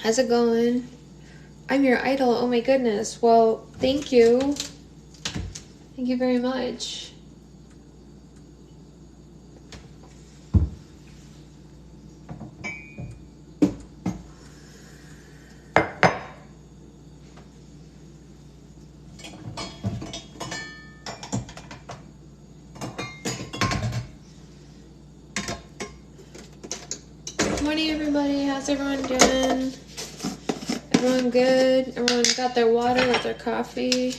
How's it going? I'm your idol. Oh my goodness. Well, thank you. Thank you very much. Good morning, everybody. How's everyone doing? Everyone good? Everyone got their water, got their coffee,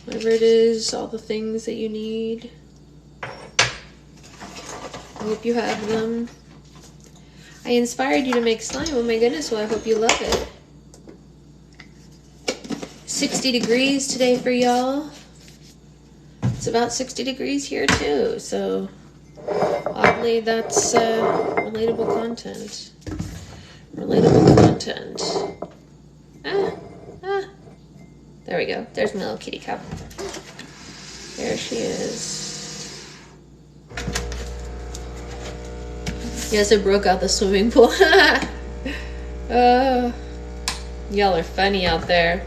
whatever it is, all the things that you need. I hope you have them. I inspired you to make slime. Oh my goodness, well I hope you love it. 60 degrees today for y'all. It's about 60 degrees here too, so oddly that's relatable content. Relatable content. There we go. There's my little kitty cup. There she is. Yes, it broke out the swimming pool. Y'all are funny out there.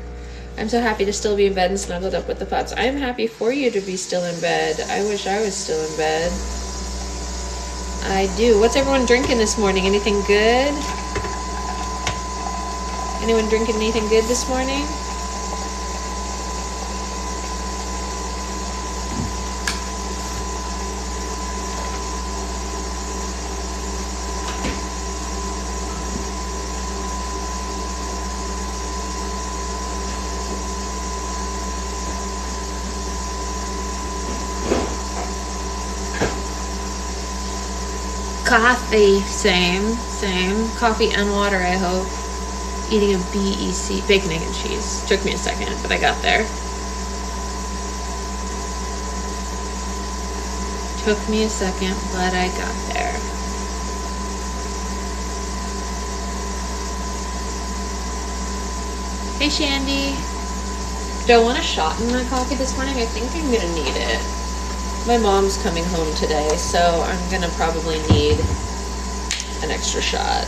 I'm so happy to still be in bed and snuggled up with the pups. I'm happy for you to be still in bed. I wish I was still in bed. I do. What's everyone drinking this morning? Anything good? Anyone drinking anything good this morning? Coffee, same. Coffee and water, I hope. Eating a BEC, bacon, egg, and cheese. Took me a second, but I got there. Took me a second, but I got there. Hey, Shandy. Do I want a shot in my coffee this morning? I think I'm gonna need it. My mom's coming home today, so I'm gonna probably need an extra shot.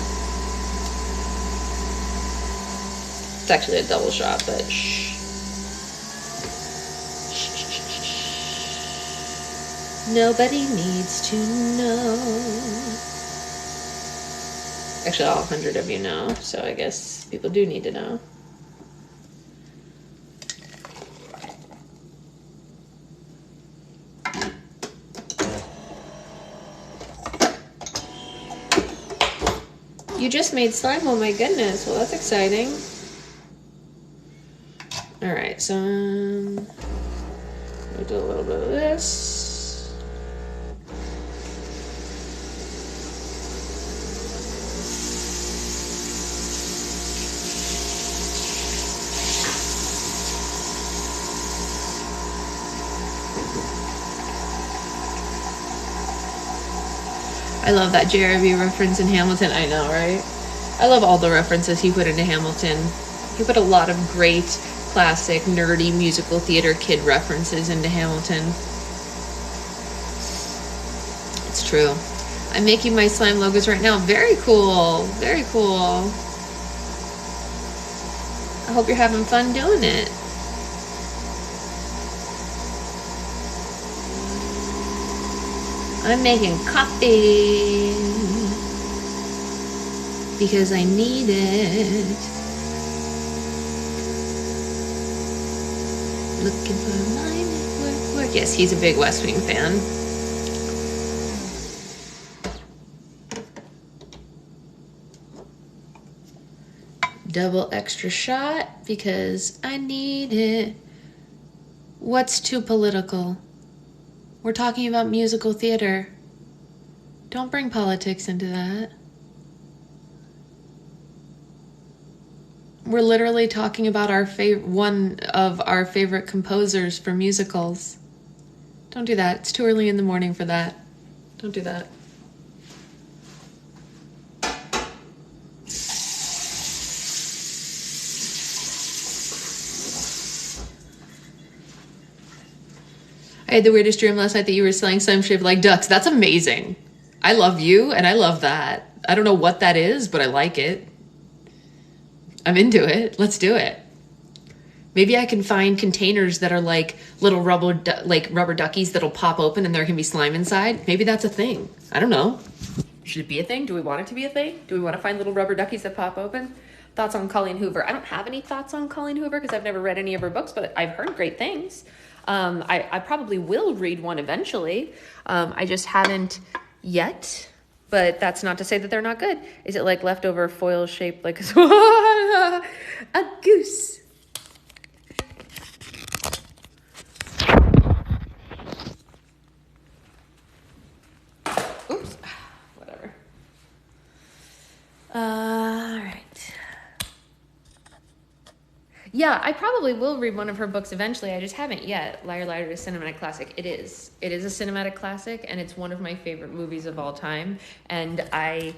It's actually a double shot, but shh. Nobody needs to know. Actually, all 100 of you know, so I guess people do need to know. You just made slime? Oh my goodness. Well, that's exciting. All right, so we do a little bit of this. I love that JRB reference in Hamilton. I know, right? I love all the references he put into Hamilton. He put a lot of great, classic, nerdy musical theater kid references into Hamilton. It's true. I'm making my slime logos right now. Very cool. Very cool. I hope you're having fun doing it. I'm making coffee because I need it. Looking for my network work. Yes, he's a big West Wing fan. Double extra shot because I need it. What's too political? We're talking about musical theater. Don't bring politics into that. We're literally talking about one of our favorite composers for musicals. Don't do that. It's too early in the morning for that. Don't do that. I had the weirdest dream last night that you were selling slime shaped like ducks. That's amazing. I love you and I love that. I don't know what that is, but I like it. I'm into it. Let's do it. Maybe I can find containers that are like little rubber duckies that'll pop open and there can be slime inside. Maybe that's a thing. I don't know. Should it be a thing? Do we want it to be a thing? Do we want to find little rubber duckies that pop open? Thoughts on Colleen Hoover? I don't have any thoughts on Colleen Hoover because I've never read any of her books, but I've heard great things. I probably will read one eventually. I just haven't yet, but that's not to say that they're not good. Is it like leftover foil shaped like a goose? Oops, whatever. All right. Yeah, I probably will read one of her books eventually. I just haven't yet. Liar Liar is a cinematic classic. It is. It is a cinematic classic, and it's one of my favorite movies of all time. And I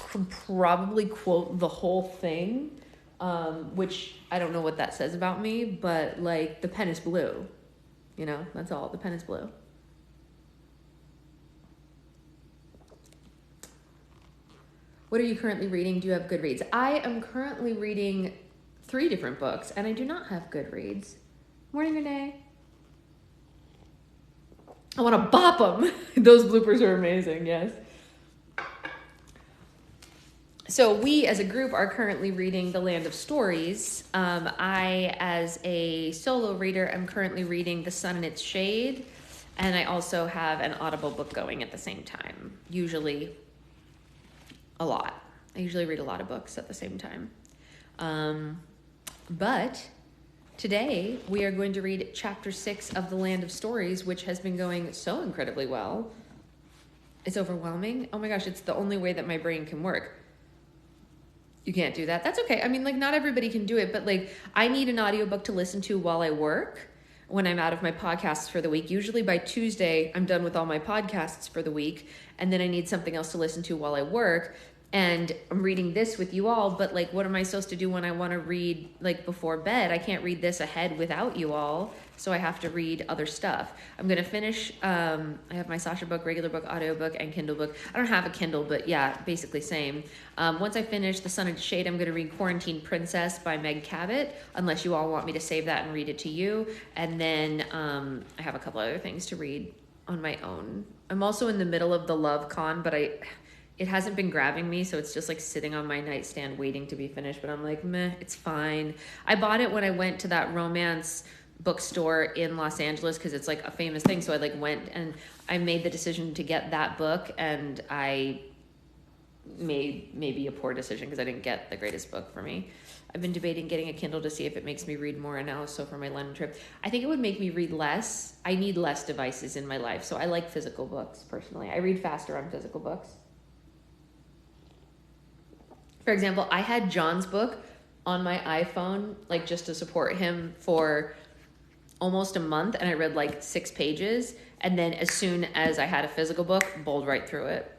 could probably quote the whole thing, which I don't know what that says about me, but like, the pen is blue. You know, that's all. The pen is blue. What are you currently reading? Do you have Goodreads? I am currently reading 3 different books, and I do not have Goodreads. Morning, Renee. I want to bop them. Those bloopers are amazing, yes. So we, as a group, are currently reading The Land of Stories. I, as a solo reader, am currently reading The Sun and Its Shade, and I also have an Audible book going at the same time, usually a lot. I usually read a lot of books at the same time. But today we are going to read chapter 6 of The Land of Stories, which has been going so incredibly well. It's overwhelming. Oh my gosh, it's the only way that my brain can work. You can't do that. That's okay. I mean, like, not everybody can do it, but like, I need an audiobook to listen to while I work when I'm out of my podcasts for the week. Usually by Tuesday, I'm done with all my podcasts for the week, and then I need something else to listen to while I work. And I'm reading this with you all, but like, what am I supposed to do when I want to read like before bed? I can't read this ahead without you all, so I have to read other stuff. I'm going to finish, I have my Sasha book, regular book, audiobook, and Kindle book. I don't have a Kindle, but yeah, basically same. Once I finish The Sun and Shade, I'm going to read Quarantine Princess by Meg Cabot, unless you all want me to save that and read it to you. And then I have a couple other things to read on my own. I'm also in the middle of the Love Con, but it hasn't been grabbing me, so it's just like sitting on my nightstand waiting to be finished, but I'm like, meh, it's fine. I bought it when I went to that romance bookstore in Los Angeles because it's like a famous thing, so I like went and I made the decision to get that book, and I made maybe a poor decision because I didn't get the greatest book for me. I've been debating getting a Kindle to see if it makes me read more now, so for my London trip. I think it would make me read less. I need less devices in my life, so I like physical books personally. I read faster on physical books. For example, I had John's book on my iPhone, like just to support him for almost a month, and I read like 6 pages, and then as soon as I had a physical book, bowled right through it.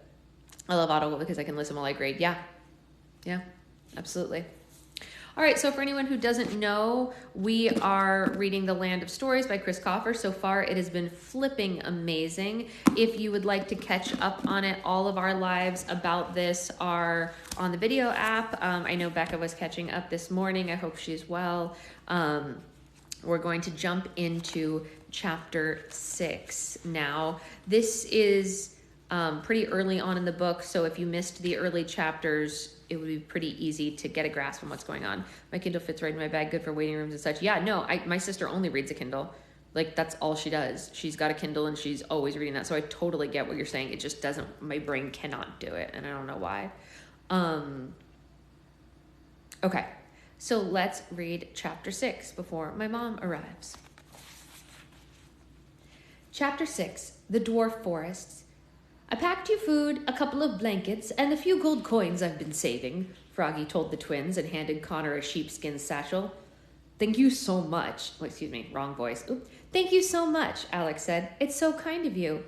I love Audible because I can listen while I grade. Yeah, absolutely. All right, so for anyone who doesn't know, we are reading The Land of Stories by Chris Coffer. So far, it has been flipping amazing. If you would like to catch up on it, all of our lives about this are on the video app. I know Becca was catching up this morning. I hope she's well. We're going to jump into chapter 6 now. This is pretty early on in the book, so if you missed the early chapters, it would be pretty easy to get a grasp on what's going on. My Kindle fits right in my bag, good for waiting rooms and such. Yeah, no, my sister only reads a Kindle. Like, that's all she does. She's got a Kindle and she's always reading that. So I totally get what you're saying. It just doesn't, my brain cannot do it, and I don't know why. Okay, so let's read chapter 6 before my mom arrives. Chapter 6, The Dwarf Forests. I packed you food, a couple of blankets, and the few gold coins I've been saving, Froggy told the twins and handed Connor a sheepskin satchel. Thank you so much. Oh, excuse me, wrong voice. Oops. Thank you so much, Alex said. It's so kind of you.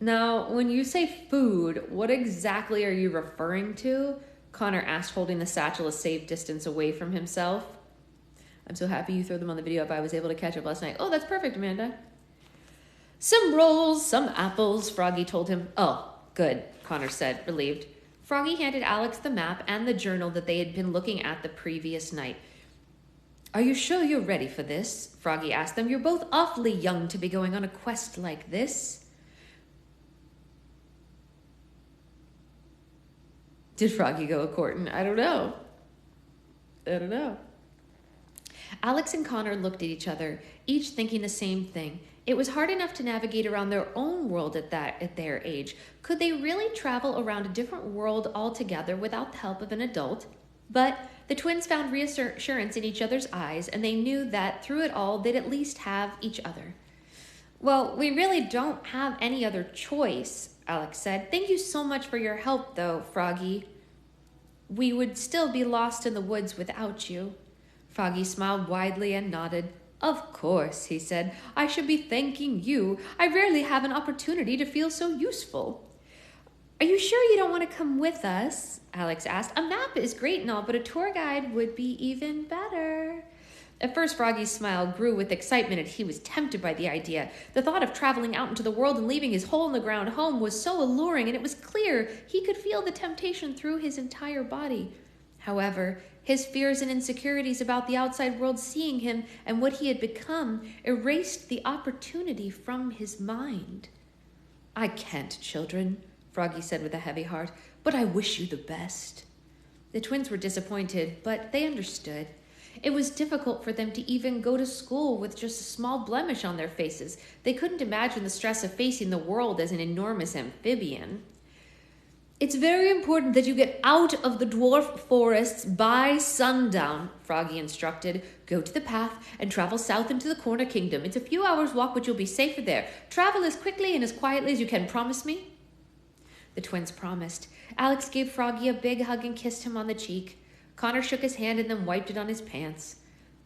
Now, when you say food, what exactly are you referring to? Connor asked, holding the satchel a safe distance away from himself. I'm so happy you threw them on the video if I was able to catch up last night. Oh, that's perfect, Amanda. Some rolls, some apples, Froggy told him. Oh, good, Connor said, relieved. Froggy handed Alex the map and the journal that they had been looking at the previous night. Are you sure you're ready for this? Froggy asked them. You're both awfully young to be going on a quest like this. Did Froggy go a-courting? I don't know. Alex and Connor looked at each other, each thinking the same thing. It was hard enough to navigate around their own world at their age. Could they really travel around a different world altogether without the help of an adult? But the twins found reassurance in each other's eyes, and they knew that through it all, they'd at least have each other. Well, we really don't have any other choice, Alex said. Thank you so much for your help, though, Froggy. We would still be lost in the woods without you. Froggy smiled widely and nodded. Of course, he said. I should be thanking you. I rarely have an opportunity to feel so useful. Are you sure you don't want to come with us? Alex asked. A map is great and all, but a tour guide would be even better. At first, Froggy's smile grew with excitement and he was tempted by the idea. The thought of traveling out into the world and leaving his hole-in-the-ground home was so alluring, and it was clear he could feel the temptation through his entire body. However, his fears and insecurities about the outside world seeing him and what he had become erased the opportunity from his mind. I can't, children, Froggy said with a heavy heart, but I wish you the best. The twins were disappointed, but they understood. It was difficult for them to even go to school with just a small blemish on their faces. They couldn't imagine the stress of facing the world as an enormous amphibian. It's very important that you get out of the dwarf forests by sundown, Froggy instructed. Go to the path and travel south into the Corner Kingdom. It's a few hours' walk, but you'll be safer there. Travel as quickly and as quietly as you can. Promise me? The twins promised. Alex gave Froggy a big hug and kissed him on the cheek. Connor shook his hand and then wiped it on his pants.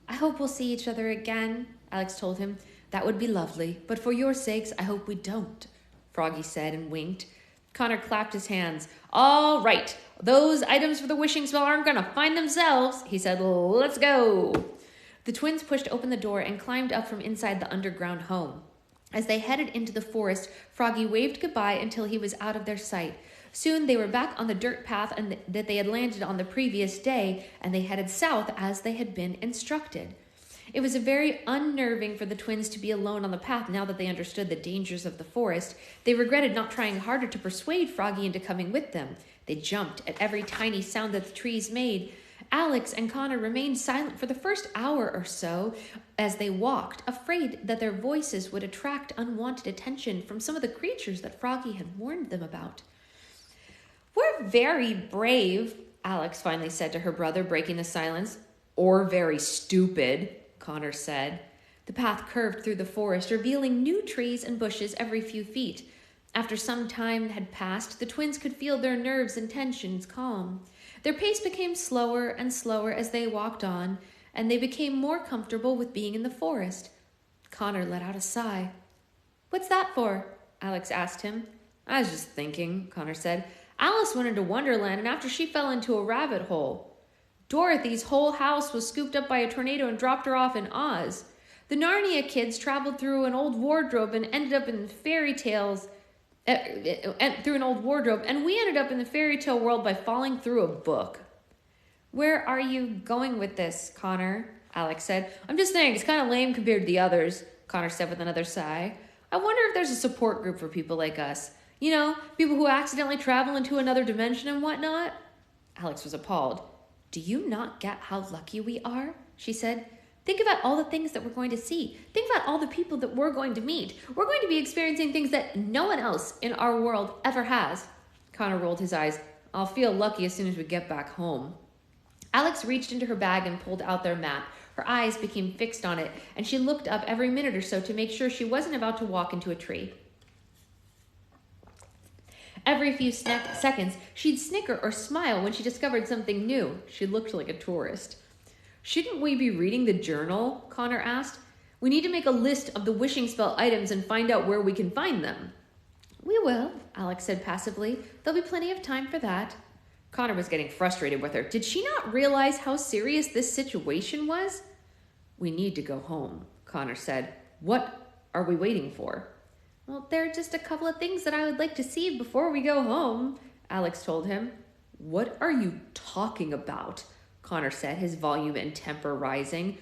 I hope we'll see each other again, Alex told him. That would be lovely, but for your sakes, I hope we don't, Froggy said and winked. Connor clapped his hands. All right, those items for the wishing spell aren't going to find themselves, he said. Let's go. The twins pushed open the door and climbed up from inside the underground home. As they headed into the forest, Froggy waved goodbye until he was out of their sight. Soon they were back on the dirt path that they had landed on the previous day, and they headed south as they had been instructed. It was very unnerving for the twins to be alone on the path now that they understood the dangers of the forest. They regretted not trying harder to persuade Froggy into coming with them. They jumped at every tiny sound that the trees made. Alex and Connor remained silent for the first hour or so as they walked, afraid that their voices would attract unwanted attention from some of the creatures that Froggy had warned them about. We're very brave, Alex finally said to her brother, breaking the silence. Or very stupid, Connor said. The path curved through the forest, revealing new trees and bushes every few feet. After some time had passed, the twins could feel their nerves and tensions calm. Their pace became slower and slower as they walked on, and they became more comfortable with being in the forest. Connor let out a sigh. What's that for? Alex asked him. I was just thinking, Connor said. Alice went into Wonderland, and after she fell into a rabbit hole. Dorothy's whole house was scooped up by a tornado and dropped her off in Oz. The Narnia kids traveled through an old wardrobe and ended up in fairy tales. Through an old wardrobe, and we ended up in the fairy tale world by falling through a book. Where are you going with this, Connor? Alex said. I'm just saying, it's kind of lame compared to the others, Connor said with another sigh. I wonder if there's a support group for people like us. You know, people who accidentally travel into another dimension and whatnot. Alex was appalled. Do you not get how lucky we are? She said. Think about all the things that we're going to see. Think about all the people that we're going to meet. We're going to be experiencing things that no one else in our world ever has. Connor rolled his eyes. I'll feel lucky as soon as we get back home. Alex reached into her bag and pulled out their map. Her eyes became fixed on it, and she looked up every minute or so to make sure she wasn't about to walk into a tree. Every few seconds, she'd snicker or smile when she discovered something new. She looked like a tourist. Shouldn't we be reading the journal? Connor asked. We need to make a list of the wishing spell items and find out where we can find them. We will, Alex said passively. There'll be plenty of time for that. Connor was getting frustrated with her. Did she not realize how serious this situation was? We need to go home, Connor said. What are we waiting for? Well, there are just a couple of things that I would like to see before we go home, Alex told him. What are you talking about? Connor said, his volume and temper rising.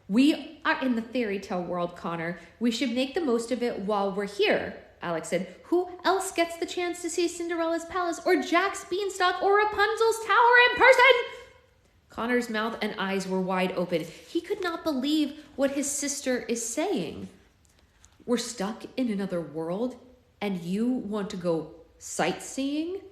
We are in the fairy tale world, Connor. We should make the most of it while we're here, Alex said. Who else gets the chance to see Cinderella's palace or Jack's beanstalk or Rapunzel's tower in person? Connor's mouth and eyes were wide open. He could not believe what his sister is saying. We're stuck in another world and you want to go sightseeing?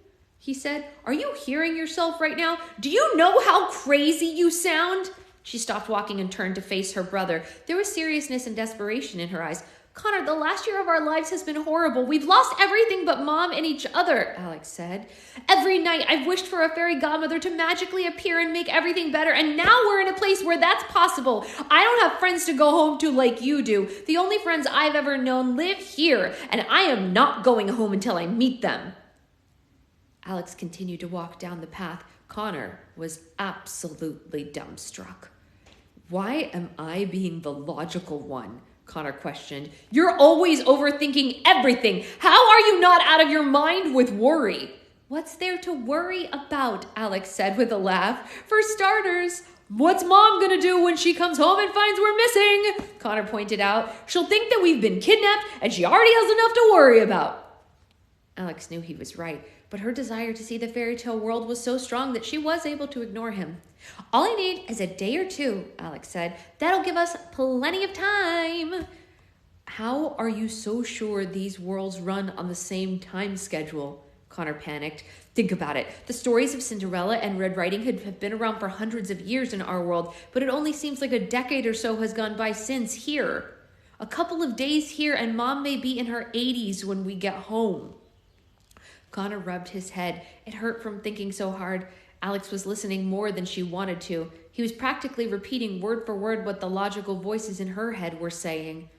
He said. Are you hearing yourself right now? Do you know how crazy you sound? She stopped walking and turned to face her brother. There was seriousness and desperation in her eyes. Connor, the last year of our lives has been horrible. We've lost everything but Mom and each other, Alex said. Every night I've wished for a fairy godmother to magically appear and make everything better, and now we're in a place where that's possible. I don't have friends to go home to like you do. The only friends I've ever known live here, and I am not going home until I meet them. Alex continued to walk down the path. Connor was absolutely dumbstruck. Why am I being the logical one? Connor questioned. You're always overthinking everything. How are you not out of your mind with worry? What's there to worry about? Alex said with a laugh. For starters, what's Mom gonna do when she comes home and finds we're missing? Connor pointed out. She'll think that we've been kidnapped and she already has enough to worry about. Alex knew he was right, but her desire to see the fairy tale world was so strong that she was able to ignore him. All I need is a day or two, Alex said. That'll give us plenty of time. How are you so sure these worlds run on the same time schedule? Connor panicked. Think about it. The stories of Cinderella and Red Riding Hood have been around for hundreds of years in our world, but it only seems like a decade or so has gone by since here. A couple of days here and Mom may be in her 80s when we get home. Connor rubbed his head. It hurt from thinking so hard. Alex was listening more than she wanted to. He was practically repeating word for word what the logical voices in her head were saying.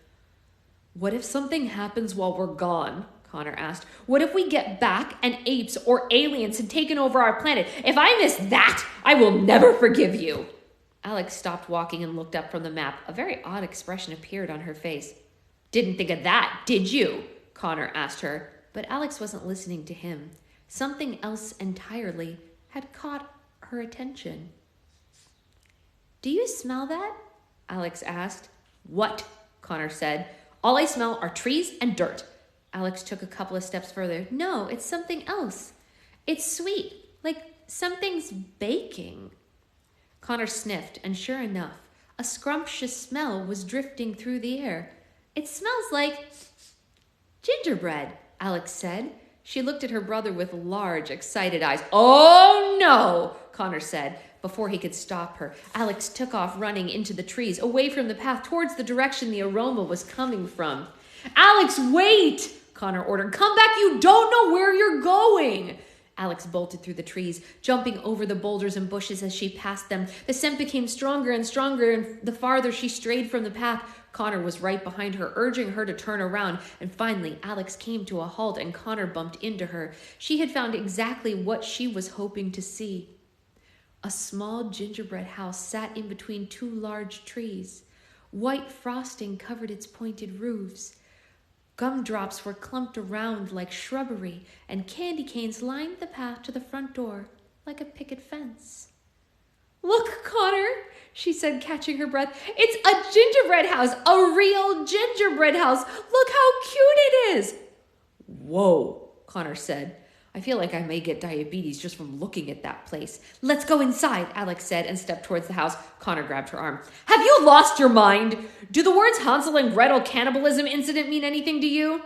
What if something happens while we're gone? Connor asked. What if we get back and apes or aliens had taken over our planet? If I miss that, I will never forgive you. Alex stopped walking and looked up from the map. A very odd expression appeared on her face. Didn't think of that, did you? Connor asked her. But Alex wasn't listening to him. Something else entirely had caught her attention. Do you smell that? Alex asked. What? Connor said. All I smell are trees and dirt. Alex took a couple of steps further. No, it's something else. It's sweet, like something's baking. Connor sniffed, and sure enough, a scrumptious smell was drifting through the air. It smells like gingerbread, Alex said. She looked at her brother with large, excited eyes. Oh, no, Connor said. Before he could stop her, Alex took off running into the trees, away from the path, towards the direction the aroma was coming from. Alex, wait, Connor ordered. Come back, you don't know where you're going. Alex bolted through the trees, jumping over the boulders and bushes as she passed them. The scent became stronger and stronger, and the farther she strayed from the path, Connor was right behind her, urging her to turn around. And finally, Alex came to a halt and Connor bumped into her. She had found exactly what she was hoping to see. A small gingerbread house sat in between two large trees. White frosting covered its pointed roofs. Gumdrops were clumped around like shrubbery, and candy canes lined the path to the front door like a picket fence. Look, Connor, she said, catching her breath. It's a gingerbread house, a real gingerbread house. Look how cute it is. Whoa, Connor said. I feel like I may get diabetes just from looking at that place. Let's go inside, Alex said, and stepped towards the house. Connor grabbed her arm. Have you lost your mind? Do the words Hansel and Gretel cannibalism incident mean anything to you?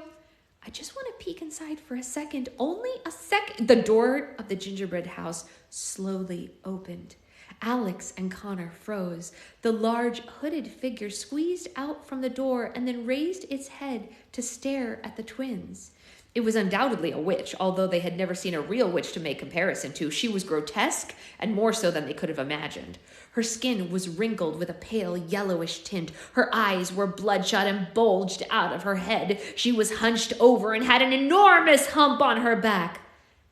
I just want to peek inside for a second. Only a second. The door of the gingerbread house slowly opened. Alex and Connor froze. The large hooded figure squeezed out from the door and then raised its head to stare at the twins. It was undoubtedly a witch, although they had never seen a real witch to make comparison to. She was grotesque, and more so than they could have imagined. Her skin was wrinkled with a pale yellowish tint. Her eyes were bloodshot and bulged out of her head. She was hunched over and had an enormous hump on her back.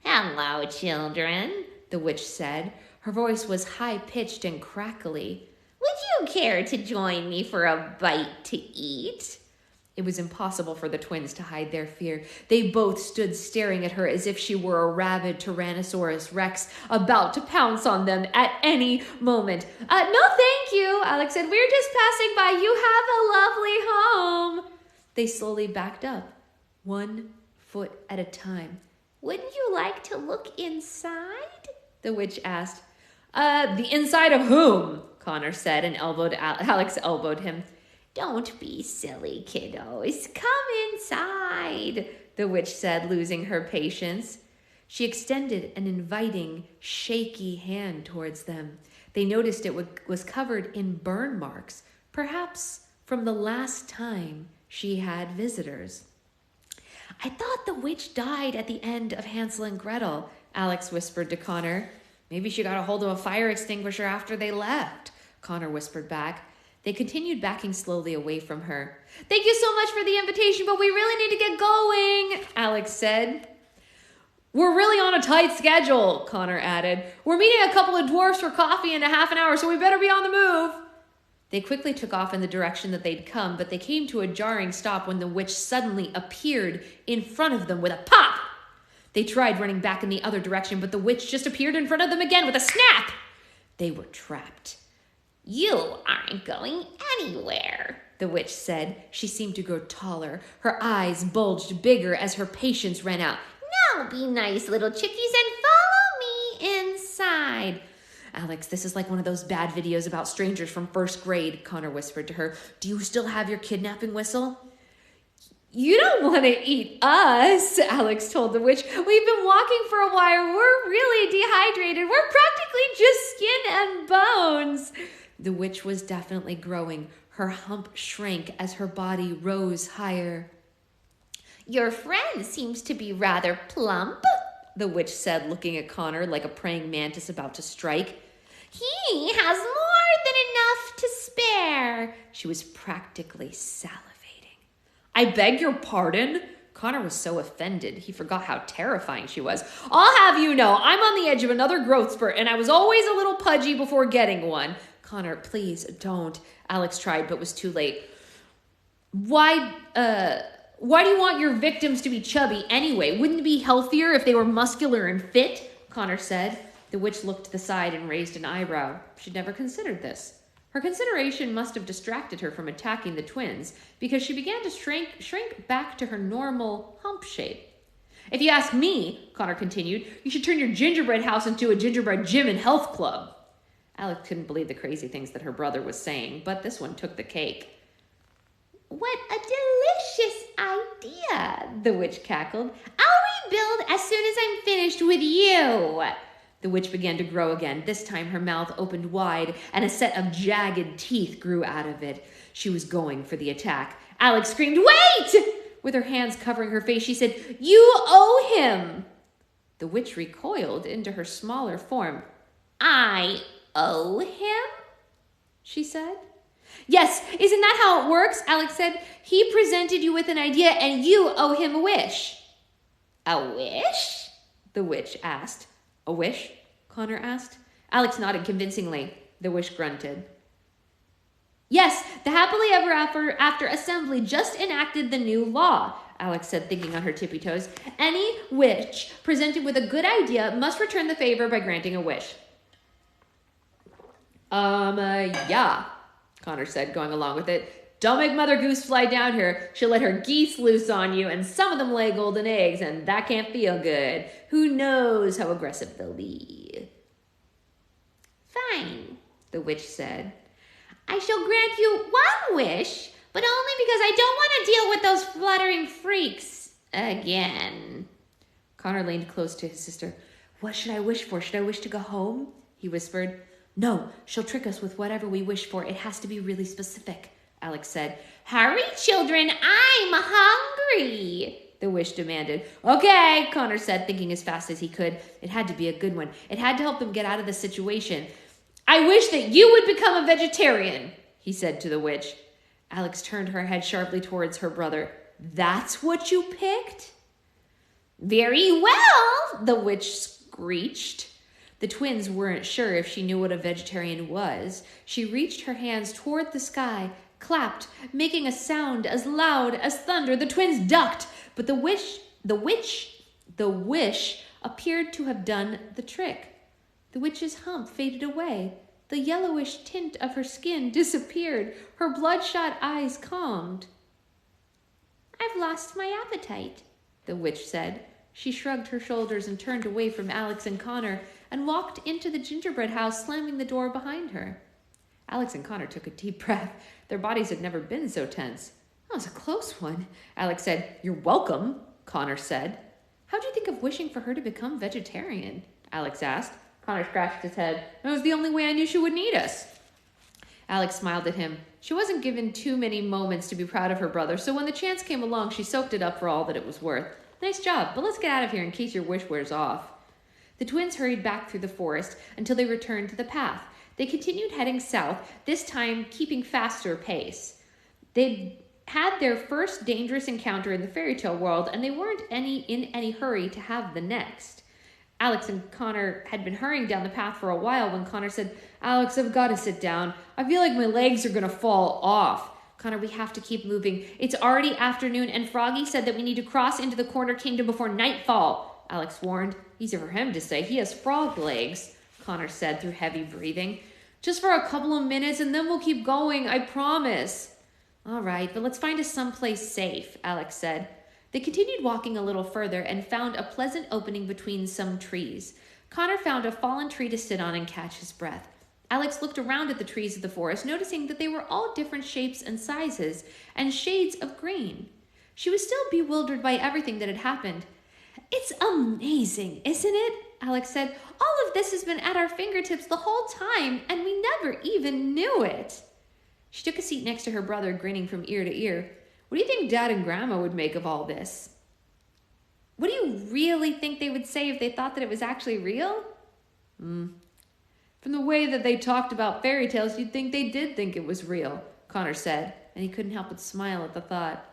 Hello, children, the witch said. Her voice was high-pitched and crackly. Would you care to join me for a bite to eat? It was impossible for the twins to hide their fear. They both stood staring at her as if she were a rabid Tyrannosaurus Rex about to pounce on them at any moment. No, thank you, Alex said. We're just passing by. You have a lovely home. They slowly backed up, 1 foot at a time. Wouldn't you like to look inside? The witch asked. The inside of whom? Connor said, and Alex elbowed him. Don't be silly, kiddos. Come inside, the witch said, losing her patience. She extended an inviting, shaky hand towards them. They noticed it was covered in burn marks, perhaps from the last time she had visitors. I thought the witch died at the end of Hansel and Gretel, Alex whispered to Connor. Maybe she got a hold of a fire extinguisher after they left, Connor whispered back. They continued backing slowly away from her. Thank you so much for the invitation, but we really need to get going, Alex said. We're really on a tight schedule, Connor added. We're meeting a couple of dwarfs for coffee in a half an hour, so we better be on the move. They quickly took off in the direction that they'd come, but they came to a jarring stop when the witch suddenly appeared in front of them with a pop. They tried running back in the other direction, but the witch just appeared in front of them again with a snap. They were trapped. You aren't going anywhere, the witch said. She seemed to grow taller. Her eyes bulged bigger as her patience ran out. Now be nice, little chickies, and follow me inside. Alex, this is like one of those bad videos about strangers from first grade, Connor whispered to her. Do you still have your kidnapping whistle? You don't want to eat us, Alex told the witch. We've been walking for a while. We're really dehydrated. We're practically just skin and bones. The witch was definitely growing. Her hump shrank as her body rose higher. Your friend seems to be rather plump, the witch said, looking at Connor like a praying mantis about to strike. He has more than enough to spare. She was practically salivating. I beg your pardon? Connor was so offended, he forgot how terrifying she was. I'll have you know, I'm on the edge of another growth spurt, and I was always a little pudgy before getting one. Connor, please don't. Alex tried, but was too late. Why do you want your victims to be chubby anyway? Wouldn't it be healthier if they were muscular and fit? Connor said. The witch looked to the side and raised an eyebrow. She'd never considered this. Her consideration must have distracted her from attacking the twins, because she began to shrink back to her normal hump shape. If you ask me, Connor continued, you should turn your gingerbread house into a gingerbread gym and health club. Alex couldn't believe the crazy things that her brother was saying, but this one took the cake. What a delicious idea, the witch cackled. I'll rebuild as soon as I'm finished with you. The witch began to grow again. This time her mouth opened wide and a set of jagged teeth grew out of it. She was going for the attack. Alex screamed, wait! With her hands covering her face, she said, you owe him. The witch recoiled into her smaller form. I owe him? She said. Yes, isn't that how it works? Alex said. He presented you with an idea and you owe him a wish. A wish? The witch asked. A wish? Connor asked. Alex nodded convincingly. The witch grunted. Yes, the Happily Ever After Assembly just enacted the new law, Alex said, thinking on her tippy toes. Any witch presented with a good idea must return the favor by granting a wish. Yeah, Connor said, going along with it. Don't make Mother Goose fly down here. She'll let her geese loose on you, and some of them lay golden eggs, and that can't feel good. Who knows how aggressive they'll be? Fine, the witch said. I shall grant you one wish, but only because I don't want to deal with those fluttering freaks again. Connor leaned close to his sister. What should I wish for? Should I wish to go home? He whispered. No, she'll trick us with whatever we wish for. It has to be really specific, Alex said. Hurry, children, I'm hungry, the wish demanded. Okay, Connor said, thinking as fast as he could. It had to be a good one. It had to help them get out of the situation. I wish that you would become a vegetarian, he said to the witch. Alex turned her head sharply towards her brother. That's what you picked? Very well, the witch screeched. The twins weren't sure if she knew what a vegetarian was. She reached her hands toward the sky, clapped, making a sound as loud as thunder. The twins ducked, but the wish appeared to have done the trick. The witch's hump faded away. The yellowish tint of her skin disappeared. Her bloodshot eyes calmed. "I've lost my appetite," the witch said. She shrugged her shoulders and turned away from Alex and Connor and walked into the gingerbread house, slamming the door behind her. Alex and Connor took a deep breath. Their bodies had never been so tense. "That was a close one," Alex said. "You're welcome," Connor said. "How'd you think of wishing for her to become vegetarian?" Alex asked. Connor scratched his head. "It was the only way I knew she would need us." Alex smiled at him. She wasn't given too many moments to be proud of her brother, so when the chance came along, she soaked it up for all that it was worth. "Nice job, but let's get out of here in case your wish wears off." The twins hurried back through the forest until they returned to the path. They continued heading south, this time keeping faster pace. They'd had their first dangerous encounter in the fairy tale world, and they weren't in any hurry to have the next. Alex and Connor had been hurrying down the path for a while when Connor said, "Alex, I've got to sit down. I feel like my legs are going to fall off." "Connor, we have to keep moving. It's already afternoon, and Froggy said that we need to cross into the Corner Kingdom before nightfall," Alex warned. "Easy for him to say. He has frog legs," Connor said through heavy breathing. "Just for a couple of minutes, and then we'll keep going, I promise." "All right, but let's find us someplace safe," Alex said. They continued walking a little further and found a pleasant opening between some trees. Connor found a fallen tree to sit on and catch his breath. Alex looked around at the trees of the forest, noticing that they were all different shapes and sizes and shades of green. She was still bewildered by everything that had happened. "It's amazing, isn't it?" Alex said. "All of this has been at our fingertips the whole time, and we never even knew it." She took a seat next to her brother, grinning from ear to ear. "What do you think Dad and Grandma would make of all this?" "What do you really think they would say if they thought that it was actually real?" "From the way that they talked about fairy tales, you'd think they did think it was real," Connor said, and he couldn't help but smile at the thought.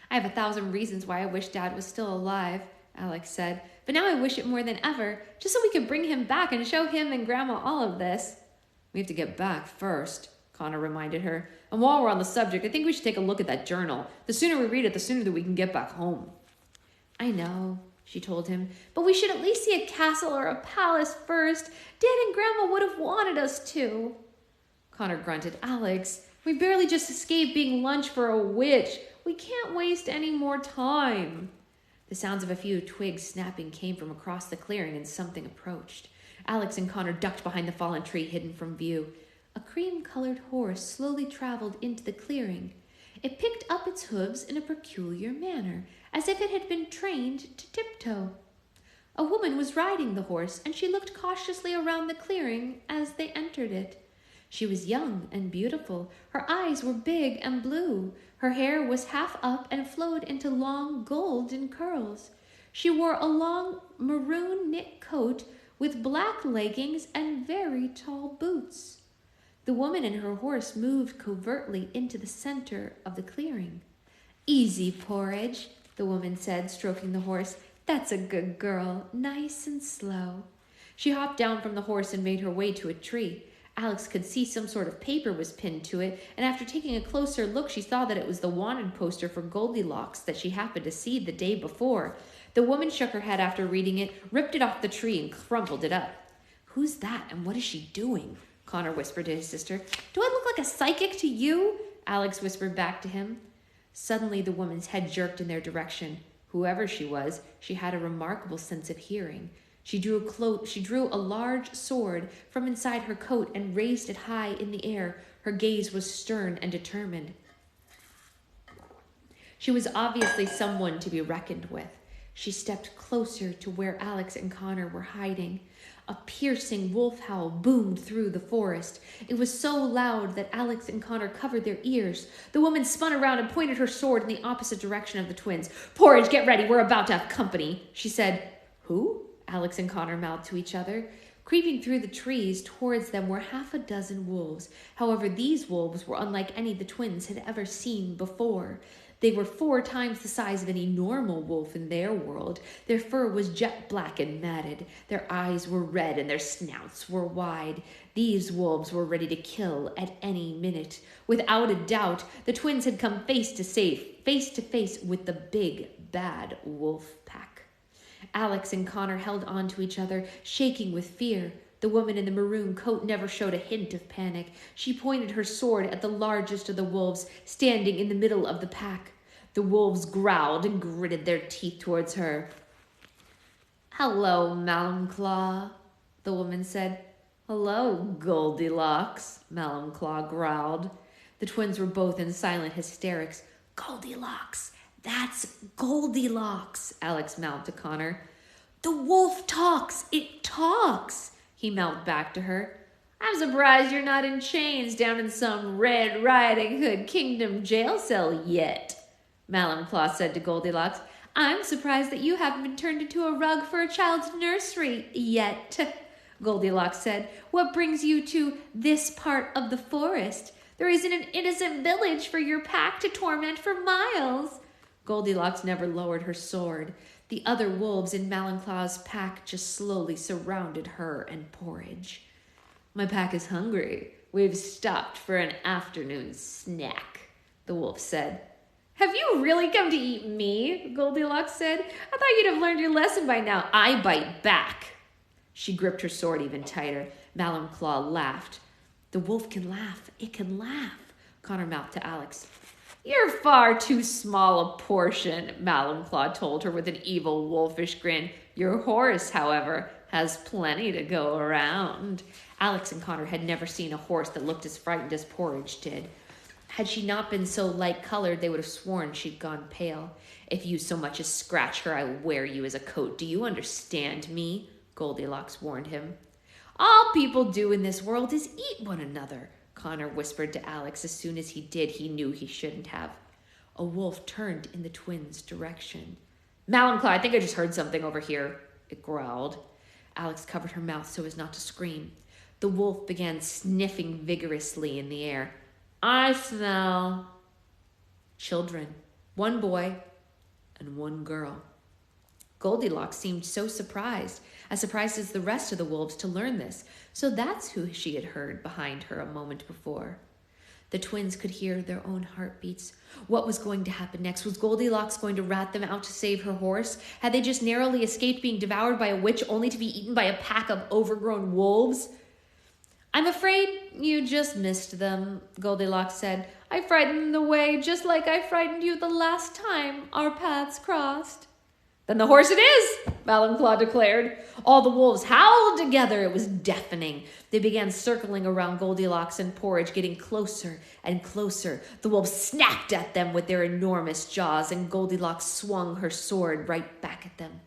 "I have 1,000 reasons why I wish Dad was still alive," Alex said, "but now I wish it more than ever, just so we could bring him back and show him and Grandma all of this." "We have to get back first," Connor reminded her. "And while we're on the subject, I think we should take a look at that journal. The sooner we read it, the sooner that we can get back home." "I know," she told him, "but we should at least see a castle or a palace first. Dad and Grandma would have wanted us to." Connor grunted. "Alex, we barely just escaped being lunch for a witch. We can't waste any more time." The sounds of a few twigs snapping came from across the clearing, and something approached. Alex and Connor ducked behind the fallen tree, hidden from view. A cream-colored horse slowly traveled into the clearing. It picked up its hooves in a peculiar manner, as if it had been trained to tiptoe. A woman was riding the horse, and she looked cautiously around the clearing as they entered it. She was young and beautiful. Her eyes were big and blue. Her hair was half up and flowed into long golden curls. She wore a long maroon knit coat with black leggings and very tall boots. The woman and her horse moved covertly into the center of the clearing. "Easy, Porridge," the woman said, stroking the horse. "That's a good girl, nice and slow." She hopped down from the horse and made her way to a tree. Alex could see some sort of paper was pinned to it, and after taking a closer look, she saw that it was the wanted poster for Goldilocks that she happened to see the day before. The woman shook her head after reading it, ripped it off the tree, and crumpled it up. "Who's that, and what is she doing?" Connor whispered to his sister. "Do I look like a psychic to you?" Alex whispered back to him. Suddenly, the woman's head jerked in their direction. Whoever she was, she had a remarkable sense of hearing. She drew a large sword from inside her coat and raised it high in the air. Her gaze was stern and determined. She was obviously someone to be reckoned with. She stepped closer to where Alex and Connor were hiding. A piercing wolf howl boomed through the forest. It was so loud that Alex and Connor covered their ears. The woman spun around and pointed her sword in the opposite direction of the twins. "Porridge, get ready. We're about to have company," she said. "Who?" Alex and Connor mouthed to each other. Creeping through the trees towards them were half a dozen wolves. However, these wolves were unlike any the twins had ever seen before. They were 4 times the size of any normal wolf in their world. Their fur was jet black and matted. Their eyes were red and their snouts were wide. These wolves were ready to kill at any minute. Without a doubt, the twins had come face to face with the big, bad wolf pack. Alex and Connor held on to each other, shaking with fear. The woman in the maroon coat never showed a hint of panic. She pointed her sword at the largest of the wolves, standing in the middle of the pack. The wolves growled and gritted their teeth towards her. "Hello, Malumclaw," the woman said. "Hello, Goldilocks," Malumclaw growled. The twins were both in silent hysterics. "Goldilocks! That's Goldilocks," Alex mouthed to Connor. "The wolf talks! It talks!" he mouthed back to her. "I'm surprised you're not in chains down in some Red Riding Hood Kingdom jail cell yet," Malumclaw said to Goldilocks. "I'm surprised that you haven't been turned into a rug for a child's nursery yet," Goldilocks said. "What brings you to this part of the forest? There isn't an innocent village for your pack to torment for miles." Goldilocks never lowered her sword. The other wolves in Malumclaw's pack just slowly surrounded her and Porridge. "My pack is hungry. We've stopped for an afternoon snack," the wolf said. "Have you really come to eat me?" Goldilocks said. "I thought you'd have learned your lesson by now. I bite back." She gripped her sword even tighter. Malumclaw laughed. "The wolf can laugh. It can laugh," Connor mouthed to Alex. "You're far too small a portion," Malumclaw told her with an evil wolfish grin. "Your horse, however, has plenty to go around." Alex and Connor had never seen a horse that looked as frightened as Porridge did. Had she not been so light-colored, they would have sworn she'd gone pale. "If you so much as scratch her, I will wear you as a coat. Do you understand me?" Goldilocks warned him. "All people do in this world is eat one another," Connor whispered to Alex. As soon as he did, he knew he shouldn't have. A wolf turned in the twins' direction. "Malumclaw, I think I just heard something over here," it growled. Alex covered her mouth so as not to scream. The wolf began sniffing vigorously in the air. "I smell children, 1 boy and 1 girl. Goldilocks seemed so surprised as the rest of the wolves to learn this. So that's who she had heard behind her a moment before. The twins could hear their own heartbeats. What was going to happen next? Was Goldilocks going to rat them out to save her horse? Had they just narrowly escaped being devoured by a witch only to be eaten by a pack of overgrown wolves? "I'm afraid you just missed them," Goldilocks said. "I frightened them away just like I frightened you the last time our paths crossed." "Then the horse it is," Malumclaw declared. All the wolves howled together. It was deafening. They began circling around Goldilocks and Porridge, getting closer and closer. The wolves snapped at them with their enormous jaws, and Goldilocks swung her sword right back at them.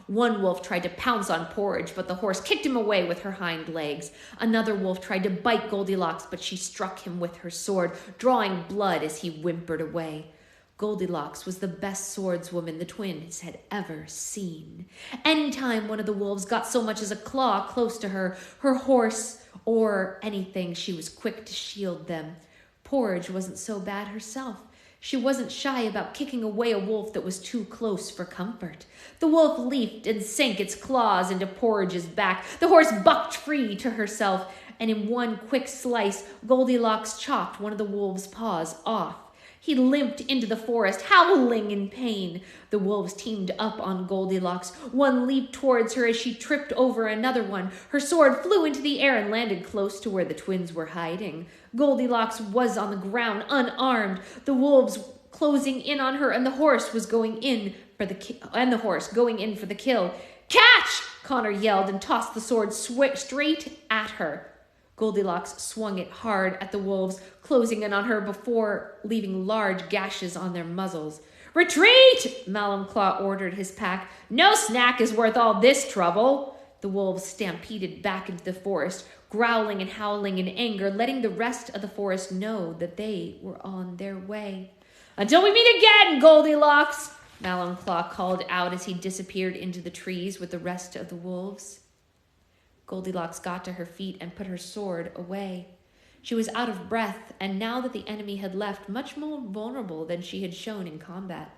One wolf tried to pounce on Porridge, but the horse kicked him away with her hind legs. Another wolf tried to bite Goldilocks, but she struck him with her sword, drawing blood as he whimpered away. Goldilocks was the best swordswoman the twins had ever seen. Anytime one of the wolves got so much as a claw close to her, her horse, or anything, she was quick to shield them. Porridge wasn't so bad herself. She wasn't shy about kicking away a wolf that was too close for comfort. The wolf leaped and sank its claws into Porridge's back. The horse bucked free to herself, and in one quick slice, Goldilocks chopped one of the wolf's paws off. He limped into the forest, howling in pain. The wolves teamed up on Goldilocks. One leaped towards her as she tripped over another one. Her sword flew into the air and landed close to where the twins were hiding. Goldilocks was on the ground, unarmed. The wolves closing in on her, and the horse going in for the kill. "Catch!" Connor yelled and tossed the sword straight at her. Goldilocks swung it hard at the wolves, closing in on her before leaving large gashes on their muzzles. "Retreat!" Malumclaw ordered his pack. "No snack is worth all this trouble." The wolves stampeded back into the forest, growling and howling in anger, letting the rest of the forest know that they were on their way. "Until we meet again, Goldilocks!" Malumclaw called out as he disappeared into the trees with the rest of the wolves. Goldilocks got to her feet and put her sword away. She was out of breath, and now that the enemy had left, much more vulnerable than she had shown in combat.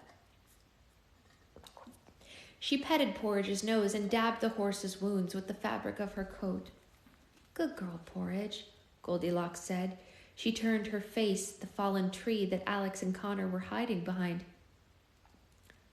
She petted Porridge's nose and dabbed the horse's wounds with the fabric of her coat. "Good girl, Porridge," Goldilocks said. She turned her face the fallen tree that Alex and Connor were hiding behind.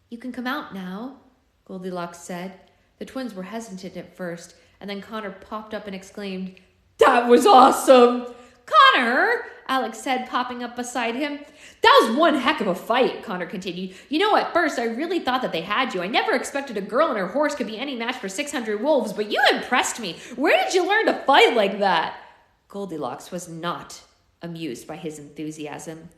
"You can come out now," Goldilocks said. The twins were hesitant at first, and then Connor popped up and exclaimed, "That was awesome!" "Connor," Alex said, popping up beside him. "That was one heck of a fight," Connor continued. "You know, at first I really thought that they had you. I never expected a girl and her horse could be any match for 600 wolves, but you impressed me. Where did you learn to fight like that?" Goldilocks was not amused by his enthusiasm.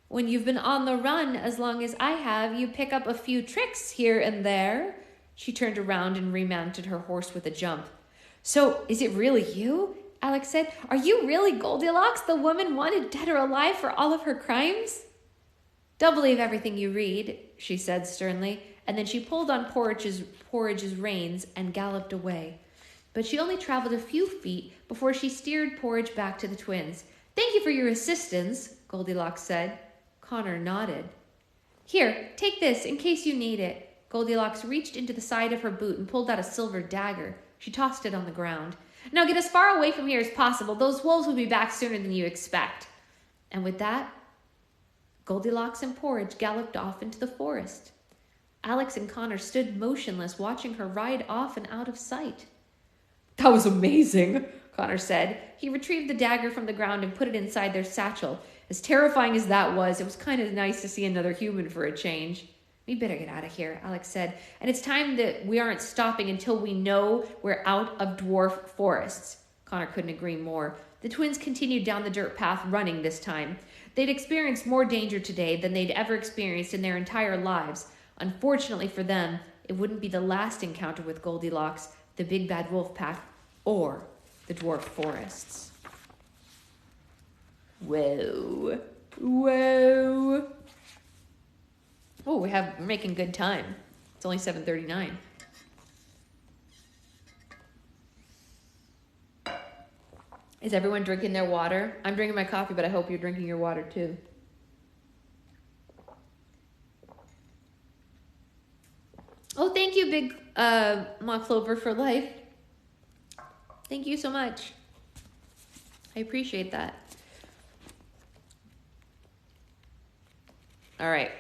"When you've been on the run as long as I have, you pick up a few tricks here and there." She turned around and remounted her horse with a jump. "So, is it really you?" Alex said. "Are you really Goldilocks, the woman wanted dead or alive for all of her crimes?" "Don't believe everything you read," she said sternly, and then she pulled on Porridge's reins and galloped away. But she only traveled a few feet before she steered Porridge back to the twins. "Thank you for your assistance," Goldilocks said. Connor nodded. "Here, take this in case you need it." Goldilocks reached into the side of her boot and pulled out a silver dagger. She tossed it on the ground. "Now get as far away from here as possible. Those wolves will be back sooner than you expect." And with that, Goldilocks and Porridge galloped off into the forest. Alex and Connor stood motionless, watching her ride off and out of sight. "That was amazing," Connor said. He retrieved the dagger from the ground and put it inside their satchel. As terrifying as that was, it was kind of nice to see another human for a change. "We better get out of here," Alex said. "And it's time that we aren't stopping until we know we're out of dwarf forests." Connor couldn't agree more. The twins continued down the dirt path, running this time. They'd experienced more danger today than they'd ever experienced in their entire lives. Unfortunately for them, it wouldn't be the last encounter with Goldilocks, the big bad wolf pack, or the dwarf forests. Whoa. Whoa. Oh, we're making good time. It's only 7:39. Is everyone drinking their water? I'm drinking my coffee, but I hope you're drinking your water too. Oh, thank you, Big Mock Clover for life. Thank you so much. I appreciate that. All right.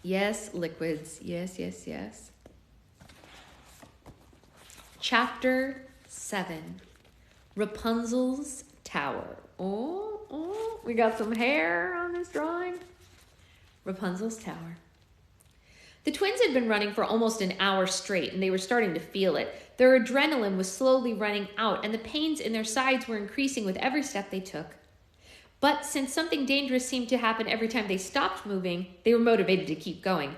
Yes, liquids. Yes, yes, yes. Chapter 7. Rapunzel's Tower. Oh, we got some hair on this drawing. Rapunzel's Tower. The twins had been running for almost an hour straight, and they were starting to feel it. Their adrenaline was slowly running out, and the pains in their sides were increasing with every step they took. But since something dangerous seemed to happen every time they stopped moving, they were motivated to keep going.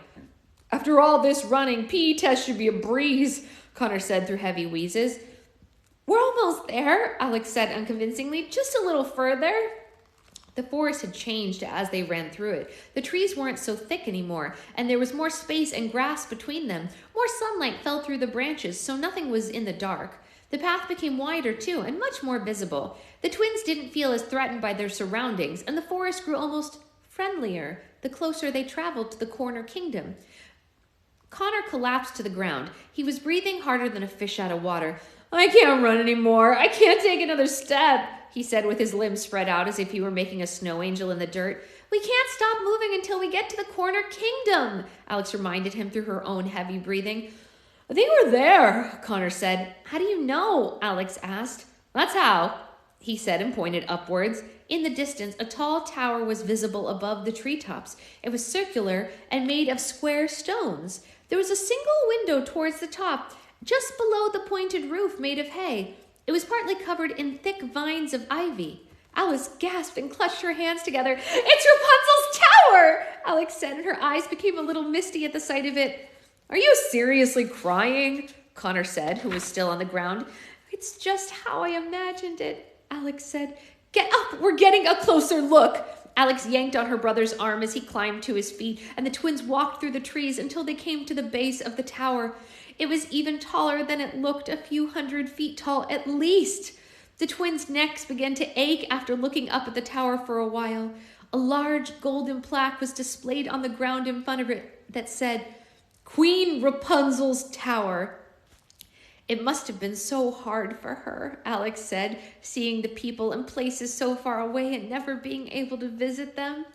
"After all this running, PE test should be a breeze," Connor said through heavy wheezes. "We're almost there," Alex said unconvincingly. "Just a little further." The forest had changed as they ran through it. The trees weren't so thick anymore, and there was more space and grass between them. More sunlight fell through the branches, so nothing was in the dark. The path became wider, too, and much more visible. The twins didn't feel as threatened by their surroundings, and the forest grew almost friendlier the closer they traveled to the Corner Kingdom. Connor collapsed to the ground. He was breathing harder than a fish out of water. "I can't run anymore. I can't take another step," he said with his limbs spread out as if he were making a snow angel in the dirt. "We can't stop moving until we get to the Corner Kingdom," Alex reminded him through her own heavy breathing. "I think we're there," Connor said. "How do you know?" Alex asked. "That's how," he said and pointed upwards. In the distance, a tall tower was visible above the treetops. It was circular and made of square stones. There was a single window towards the top, just below the pointed roof made of hay. It was partly covered in thick vines of ivy. Alice gasped and clutched her hands together. "It's Rapunzel's tower!" Alex said, and her eyes became a little misty at the sight of it. "Are you seriously crying?" Connor said, who was still on the ground. "It's just how I imagined it," Alex said. "Get up! We're getting a closer look!" Alex yanked on her brother's arm as he climbed to his feet, and the twins walked through the trees until they came to the base of the tower. It was even taller than it looked, a few 100 feet tall at least. The twins' necks began to ache after looking up at the tower for a while. A large golden plaque was displayed on the ground in front of it that said, Queen Rapunzel's Tower. It must have been so hard for her, Alex said, seeing the people and places so far away and never being able to visit them.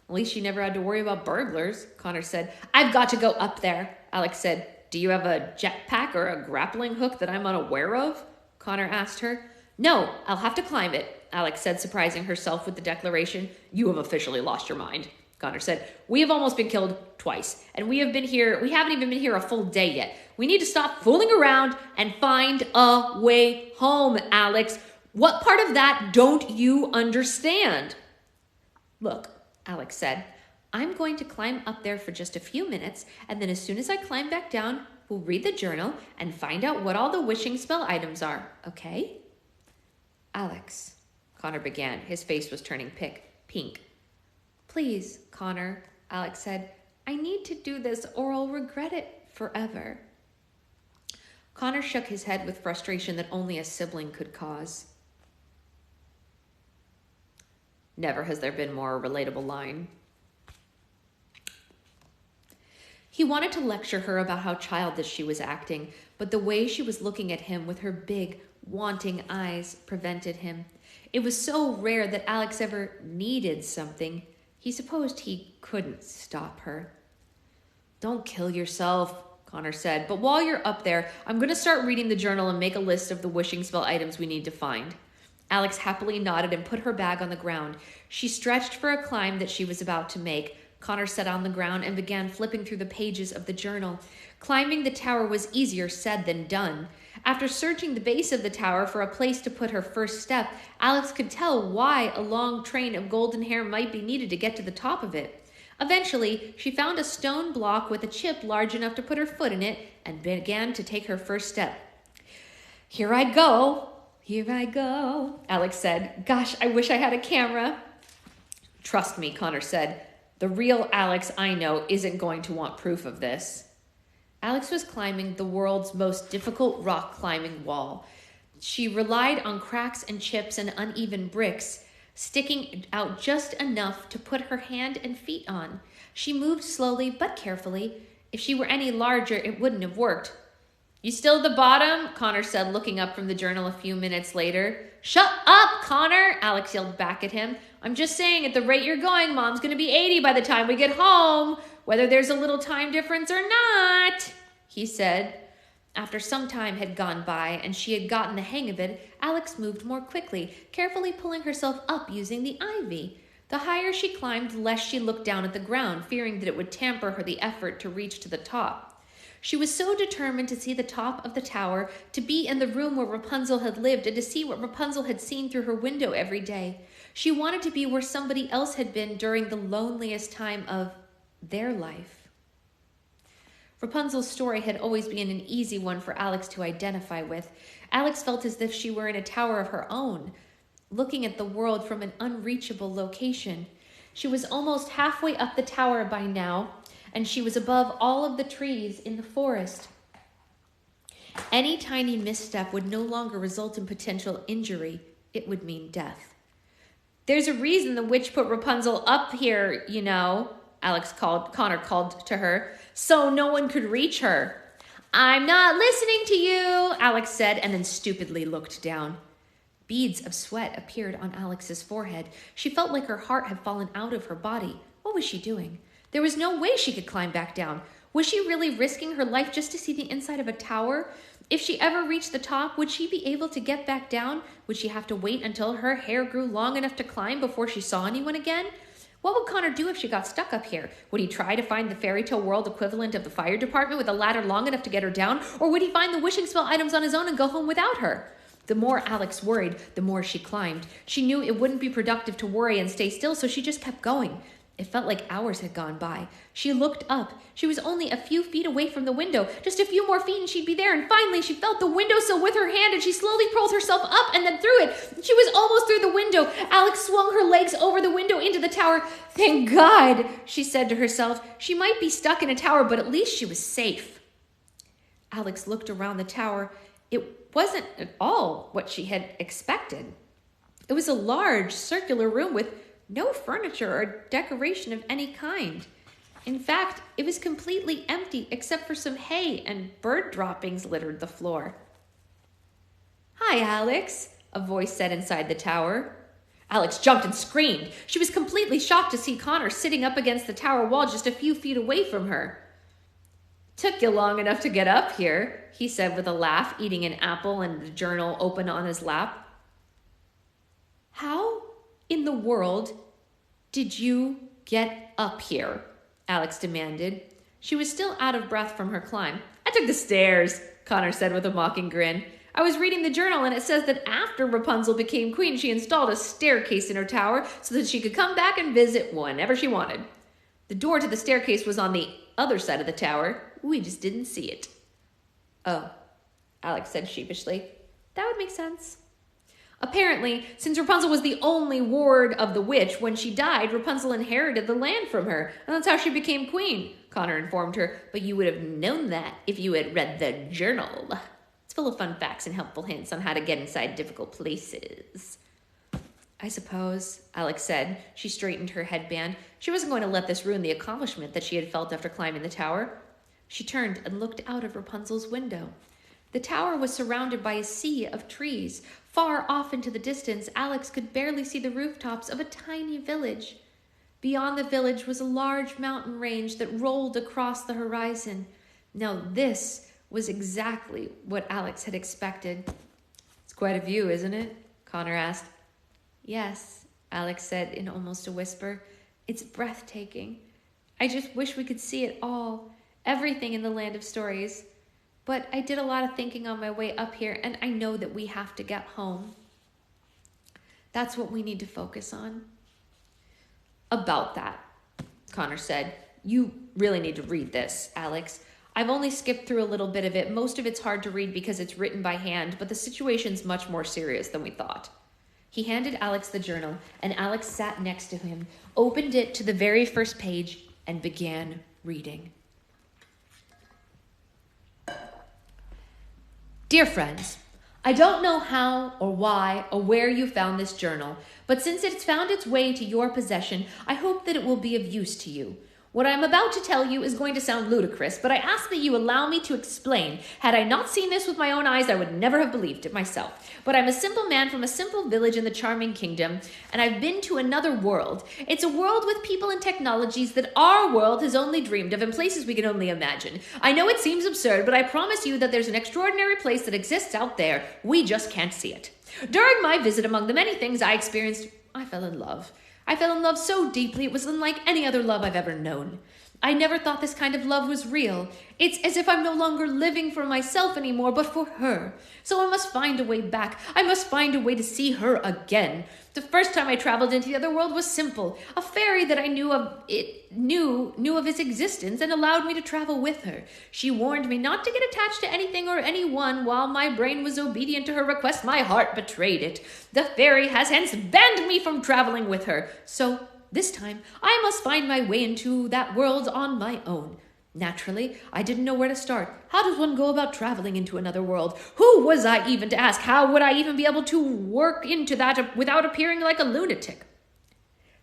At least she never had to worry about burglars, Connor said. I've got to go up there, Alex said. Do you have a jetpack or a grappling hook that I'm unaware of? Connor asked her. No, I'll have to climb it, Alex said, surprising herself with the declaration. You have officially lost your mind, Connor said. We have almost been killed twice, and we haven't even been here a full day yet. We need to stop fooling around and find a way home, Alex. What part of that don't you understand? Look, Alex said, I'm going to climb up there for just a few minutes, and then as soon as I climb back down, we'll read the journal and find out what all the wishing spell items are, okay? Alex, Connor began. His face was turning pink. Please, Connor, Alex said, I need to do this or I'll regret it forever. Connor shook his head with frustration that only a sibling could cause. Never has there been more relatable line. He wanted to lecture her about how childish she was acting, but the way she was looking at him with her big, wanting eyes prevented him. It was so rare that Alex ever needed something. He supposed he couldn't stop her. Don't kill yourself, Connor said, but while you're up there, I'm going to start reading the journal and make a list of the wishing spell items we need to find. Alex happily nodded and put her bag on the ground. She stretched for a climb that she was about to make. Connor sat on the ground and began flipping through the pages of the journal. Climbing the tower was easier said than done. After searching the base of the tower for a place to put her first step, Alex could tell why a long train of golden hair might be needed to get to the top of it. Eventually, she found a stone block with a chip large enough to put her foot in it and began to take her first step. Here I go, Alex said. Gosh, I wish I had a camera. Trust me, Connor said. The real Alex I know isn't going to want proof of this. Alex was climbing the world's most difficult rock climbing wall. She relied on cracks and chips and uneven bricks, sticking out just enough to put her hand and feet on. She moved slowly but carefully. If she were any larger, it wouldn't have worked. You still at the bottom? Connor said, looking up from the journal a few minutes later. Shut up, Connor, Alex yelled back at him. I'm just saying, at the rate you're going, Mom's going to be 80 by the time we get home, whether there's a little time difference or not, he said. After some time had gone by and she had gotten the hang of it, Alex moved more quickly, carefully pulling herself up using the ivy. The higher she climbed, the less she looked down at the ground, fearing that it would tamper the effort to reach to the top. She was so determined to see the top of the tower, to be in the room where Rapunzel had lived, and to see what Rapunzel had seen through her window every day. She wanted to be where somebody else had been during the loneliest time of their life. Rapunzel's story had always been an easy one for Alex to identify with. Alex felt as if she were in a tower of her own, looking at the world from an unreachable location. She was almost halfway up the tower by now, and she was above all of the trees in the forest. Any tiny misstep would no longer result in potential injury. It would mean death. There's a reason the witch put Rapunzel up here, you know, Connor called to her, so no one could reach her. I'm not listening to you, Alex said, and then stupidly looked down. Beads of sweat appeared on Alex's forehead. She felt like her heart had fallen out of her body. What was she doing? There was no way she could climb back down. Was she really risking her life just to see the inside of a tower? If she ever reached the top, would she be able to get back down? Would she have to wait until her hair grew long enough to climb before she saw anyone again? What would Connor do if she got stuck up here? Would he try to find the fairy tale world equivalent of the fire department with a ladder long enough to get her down? Or would he find the wishing spell items on his own and go home without her? The more Alex worried, the more she climbed. She knew it wouldn't be productive to worry and stay still, so she just kept going. It felt like hours had gone by. She looked up. She was only a few feet away from the window. Just a few more feet and she'd be there. And finally, she felt the windowsill with her hand and she slowly pulled herself up and then through it. She was almost through the window. Alex swung her legs over the window into the tower. Thank God, she said to herself. She might be stuck in a tower, but at least she was safe. Alex looked around the tower. It wasn't at all what she had expected. It was a large, circular room with no furniture or decoration of any kind. In fact, it was completely empty except for some hay and bird droppings littered the floor. "Hi, Alex," a voice said inside the tower. Alex jumped and screamed. She was completely shocked to see Connor sitting up against the tower wall just a few feet away from her. "Took you long enough to get up here," he said with a laugh, eating an apple and the journal open on his lap. "How in the world did you get up here?" Alex demanded. She was still out of breath from her climb. "I took the stairs," Connor said with a mocking grin. "I was reading the journal and it says that after Rapunzel became queen, she installed a staircase in her tower so that she could come back and visit whenever she wanted. The door to the staircase was on the other side of the tower. We just didn't see it." "Oh," Alex said sheepishly. "That would make sense." Apparently, since Rapunzel was the only ward of the witch, when she died, Rapunzel inherited the land from her, and that's how she became queen, Connor informed her. "But you would have known that if you had read the journal. It's full of fun facts and helpful hints on how to get inside difficult places." "I suppose," Alex said. She straightened her headband. She wasn't going to let this ruin the accomplishment that she had felt after climbing the tower. She turned and looked out of Rapunzel's window. The tower was surrounded by a sea of trees. Far off into the distance, Alex could barely see the rooftops of a tiny village. Beyond the village was a large mountain range that rolled across the horizon. Now this was exactly what Alex had expected. "It's quite a view, isn't it?" Connor asked. "Yes," Alex said in almost a whisper. "It's breathtaking. I just wish we could see it all, everything in the land of stories. But I did a lot of thinking on my way up here, and I know that we have to get home. That's what we need to focus on." "About that," Connor said. "You really need to read this, Alex. I've only skipped through a little bit of it. Most of it's hard to read because it's written by hand, but the situation's much more serious than we thought." He handed Alex the journal, and Alex sat next to him, opened it to the very first page, and began reading. "Dear friends, I don't know how or why or where you found this journal, but since it's found its way to your possession, I hope that it will be of use to you. What I am about to tell you is going to sound ludicrous, but I ask that you allow me to explain. Had I not seen this with my own eyes, I would never have believed it myself. But I'm a simple man from a simple village in the charming kingdom, and I've been to another world. It's a world with people and technologies that our world has only dreamed of, and places we can only imagine. I know it seems absurd, but I promise you that there's an extraordinary place that exists out there. We just can't see it. During my visit, among the many things I experienced, I fell in love. I fell in love so deeply it was unlike any other love I've ever known. I never thought this kind of love was real. It's as if I'm no longer living for myself anymore, but for her. So I must find a way back. I must find a way to see her again. The first time I traveled into the other world was simple. A fairy that I knew of its existence and allowed me to travel with her. She warned me not to get attached to anything or anyone. While my brain was obedient to her request, my heart betrayed it. The fairy has hence banned me from traveling with her. So this time, I must find my way into that world on my own. Naturally, I didn't know where to start. How does one go about traveling into another world? Who was I even to ask? How would I even be able to work into that without appearing like a lunatic?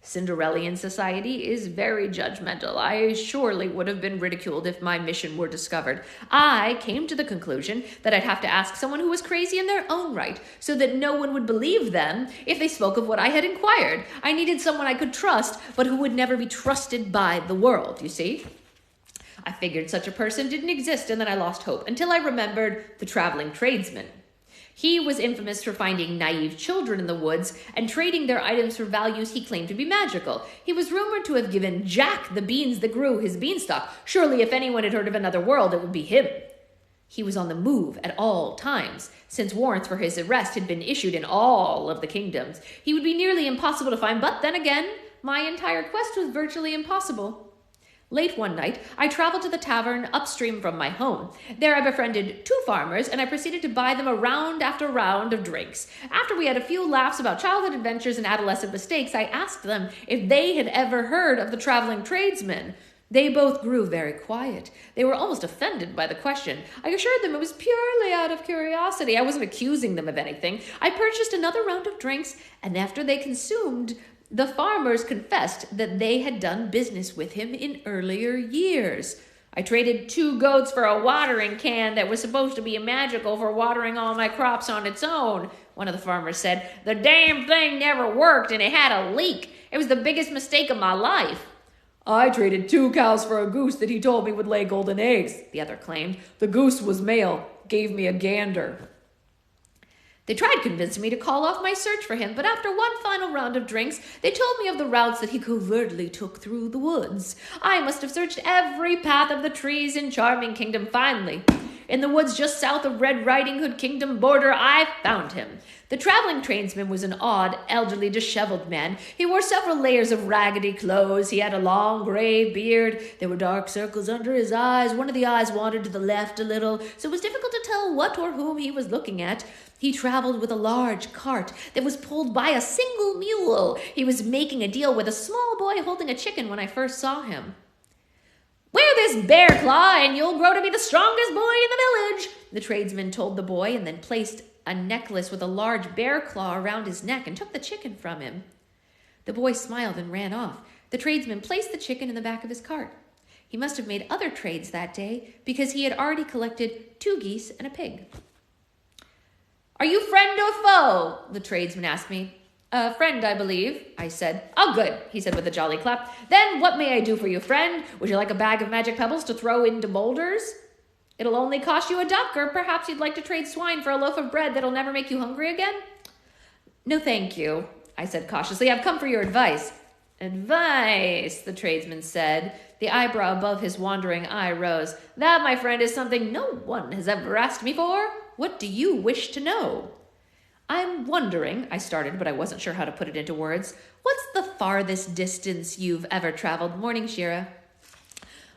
Cinderella's society is very judgmental. I surely would have been ridiculed if my mission were discovered. I came to the conclusion that I'd have to ask someone who was crazy in their own right, so that no one would believe them if they spoke of what I had inquired. I needed someone I could trust, but who would never be trusted by the world, you see? I figured such a person didn't exist, and then I lost hope, until I remembered the traveling tradesman. He was infamous for finding naive children in the woods and trading their items for values he claimed to be magical. He was rumored to have given Jack the beans that grew his beanstalk. Surely if anyone had heard of another world, it would be him. He was on the move at all times. Since warrants for his arrest had been issued in all of the kingdoms, he would be nearly impossible to find, but then again, my entire quest was virtually impossible. Late one night, I traveled to the tavern upstream from my home. There I befriended 2 farmers, and I proceeded to buy them a round after round of drinks. After we had a few laughs about childhood adventures and adolescent mistakes, I asked them if they had ever heard of the traveling tradesman. They both grew very quiet. They were almost offended by the question. I assured them it was purely out of curiosity. I wasn't accusing them of anything. I purchased another round of drinks, and after they consumed, the farmers confessed that they had done business with him in earlier years. I traded 2 goats for a watering can that was supposed to be magical for watering all my crops on its own, one of the farmers said. The damn thing never worked, and it had a leak. It was the biggest mistake of my life. I traded 2 cows for a goose that he told me would lay golden eggs, the other claimed. The goose was male, gave me a gander. They tried convincing me to call off my search for him, but after one final round of drinks, they told me of the routes that he covertly took through the woods. I must have searched every path of the trees in Charming Kingdom. Finally, in the woods just south of Red Riding Hood Kingdom border, I found him. The traveling tradesman was an odd, elderly, disheveled man. He wore several layers of raggedy clothes. He had a long gray beard. There were dark circles under his eyes. One of the eyes wandered to the left a little, so it was difficult to tell what or whom he was looking at. He traveled with a large cart that was pulled by a single mule. He was making a deal with a small boy holding a chicken when I first saw him. Wear this bear claw and you'll grow to be the strongest boy in the village, the tradesman told the boy, and then placed a necklace with a large bear claw around his neck and took the chicken from him. The boy smiled and ran off. The tradesman placed the chicken in the back of his cart. He must have made other trades that day because he had already collected 2 geese and a pig. Are you friend or foe? The tradesman asked me. A friend, I believe, I said. Oh, good, he said with a jolly clap. Then what may I do for you, friend? Would you like a bag of magic pebbles to throw into boulders? It'll only cost you a duck, or perhaps you'd like to trade swine for a loaf of bread that'll never make you hungry again? No, thank you, I said cautiously. I've come for your advice. Advice, the tradesman said. The eyebrow above his wandering eye rose. That, my friend, is something no one has ever asked me for. What do you wish to know? I'm wondering, I started, but I wasn't sure how to put it into words. What's the farthest distance you've ever traveled? Morning, Shira.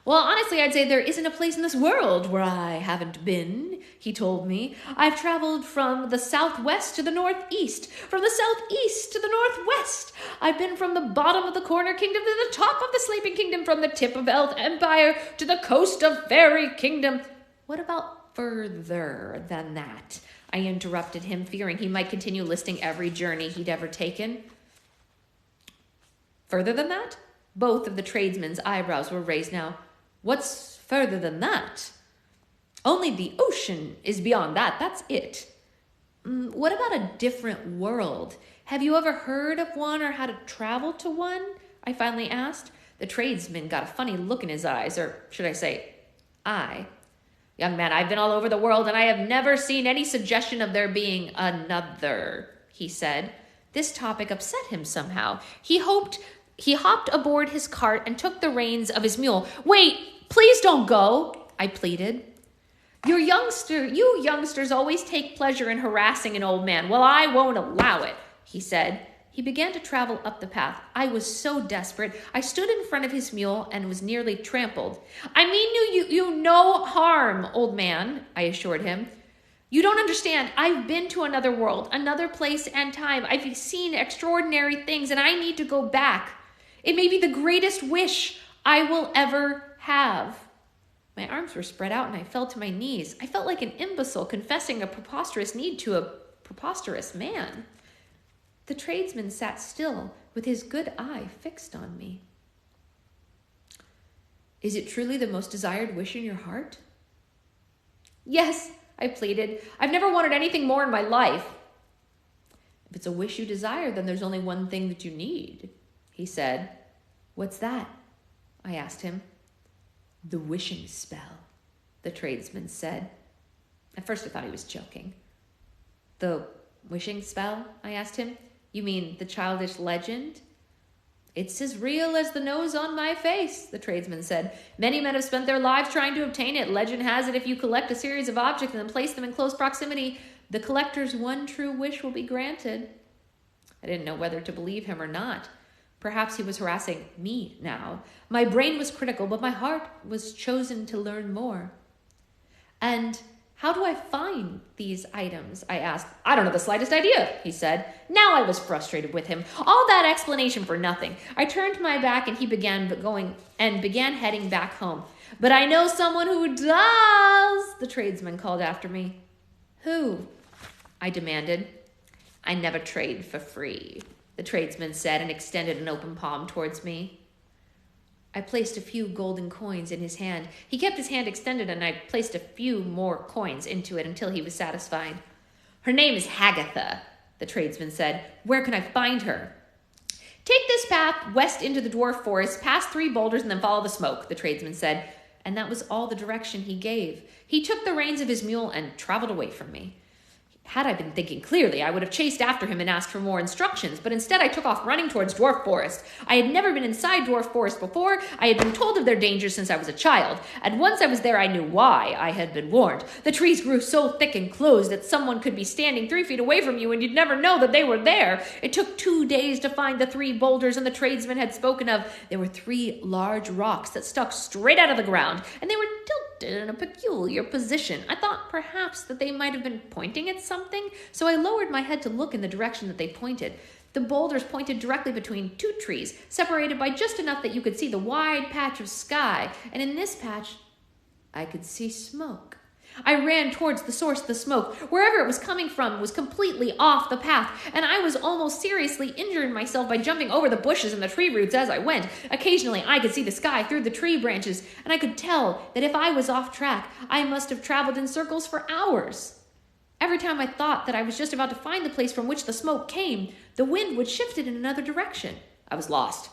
Well, honestly, I'd say there isn't a place in this world where I haven't been, he told me. I've traveled from the southwest to the northeast, from the southeast to the northwest. I've been from the bottom of the Corner Kingdom to the top of the Sleeping Kingdom, from the tip of Elf Empire to the coast of Fairy Kingdom. What about further than that? I interrupted him, fearing he might continue listing every journey he'd ever taken. Further than that? Both of the tradesmen's eyebrows were raised now. What's further than that? Only the ocean is beyond that. That's it. What about a different world? Have you ever heard of one or how to travel to one? I finally asked. The tradesman got a funny look in his eyes, or should I say, eye. Young man, I've been all over the world, and I have never seen any suggestion of there being another, he said. This topic upset him somehow. He hopped aboard his cart and took the reins of his mule. Wait, please don't go, I pleaded. You youngsters always take pleasure in harassing an old man. Well, I won't allow it, he said. He began to travel up the path. I was so desperate. I stood in front of his mule and was nearly trampled. I mean you no harm, old man, I assured him. You don't understand. I've been to another world, another place and time. I've seen extraordinary things, and I need to go back. It may be the greatest wish I will ever have. My arms were spread out, and I fell to my knees. I felt like an imbecile confessing a preposterous need to a preposterous man. The tradesman sat still, with his good eye fixed on me. Is it truly the most desired wish in your heart? Yes, I pleaded. I've never wanted anything more in my life. If it's a wish you desire, then there's only one thing that you need, he said. What's that? I asked him. The wishing spell, the tradesman said. At first I thought he was joking. The wishing spell? I asked him. You mean the childish legend? It's as real as the nose on my face, the tradesman said. Many men have spent their lives trying to obtain it. Legend has it if you collect a series of objects and then place them in close proximity, the collector's one true wish will be granted. I didn't know whether to believe him or not. Perhaps he was harassing me now. My brain was critical, but my heart was chosen to learn more. And How do I find these items? I asked. I don't have the slightest idea, he said. Now I was frustrated with him. All that explanation for nothing. I turned my back and he began heading back home. But I know someone who does, the tradesman called after me. Who? I demanded. I never trade for free, the tradesman said and extended an open palm towards me. I placed a few golden coins in his hand. He kept his hand extended, and I placed a few more coins into it until he was satisfied. Her name is Hagatha, the tradesman said. Where can I find her? Take this path west into the dwarf forest, past 3 boulders, and then follow the smoke, the tradesman said. And that was all the direction he gave. He took the reins of his mule and traveled away from me. Had I been thinking clearly, I would have chased after him and asked for more instructions, but instead I took off running towards Dwarf Forest. I had never been inside Dwarf Forest before. I had been told of their dangers since I was a child, and once I was there I knew why I had been warned. The trees grew so thick and close that someone could be standing 3 feet away from you and you'd never know that they were there. It took 2 days to find the 3 boulders and the tradesman had spoken of. There were 3 large rocks that stuck straight out of the ground, and they were tilted in a peculiar position. I thought perhaps that they might have been pointing at something, so I lowered my head to look in the direction that they pointed. The boulders pointed directly between 2 trees, separated by just enough that you could see the wide patch of sky, and in this patch, I could see smoke. I ran towards the source of the smoke. Wherever it was coming from was completely off the path, and I was almost seriously injuring myself by jumping over the bushes and the tree roots as I went. Occasionally, I could see the sky through the tree branches, and I could tell that if I was off track, I must have traveled in circles for hours. Every time I thought that I was just about to find the place from which the smoke came, the wind would shift it in another direction. I was lost.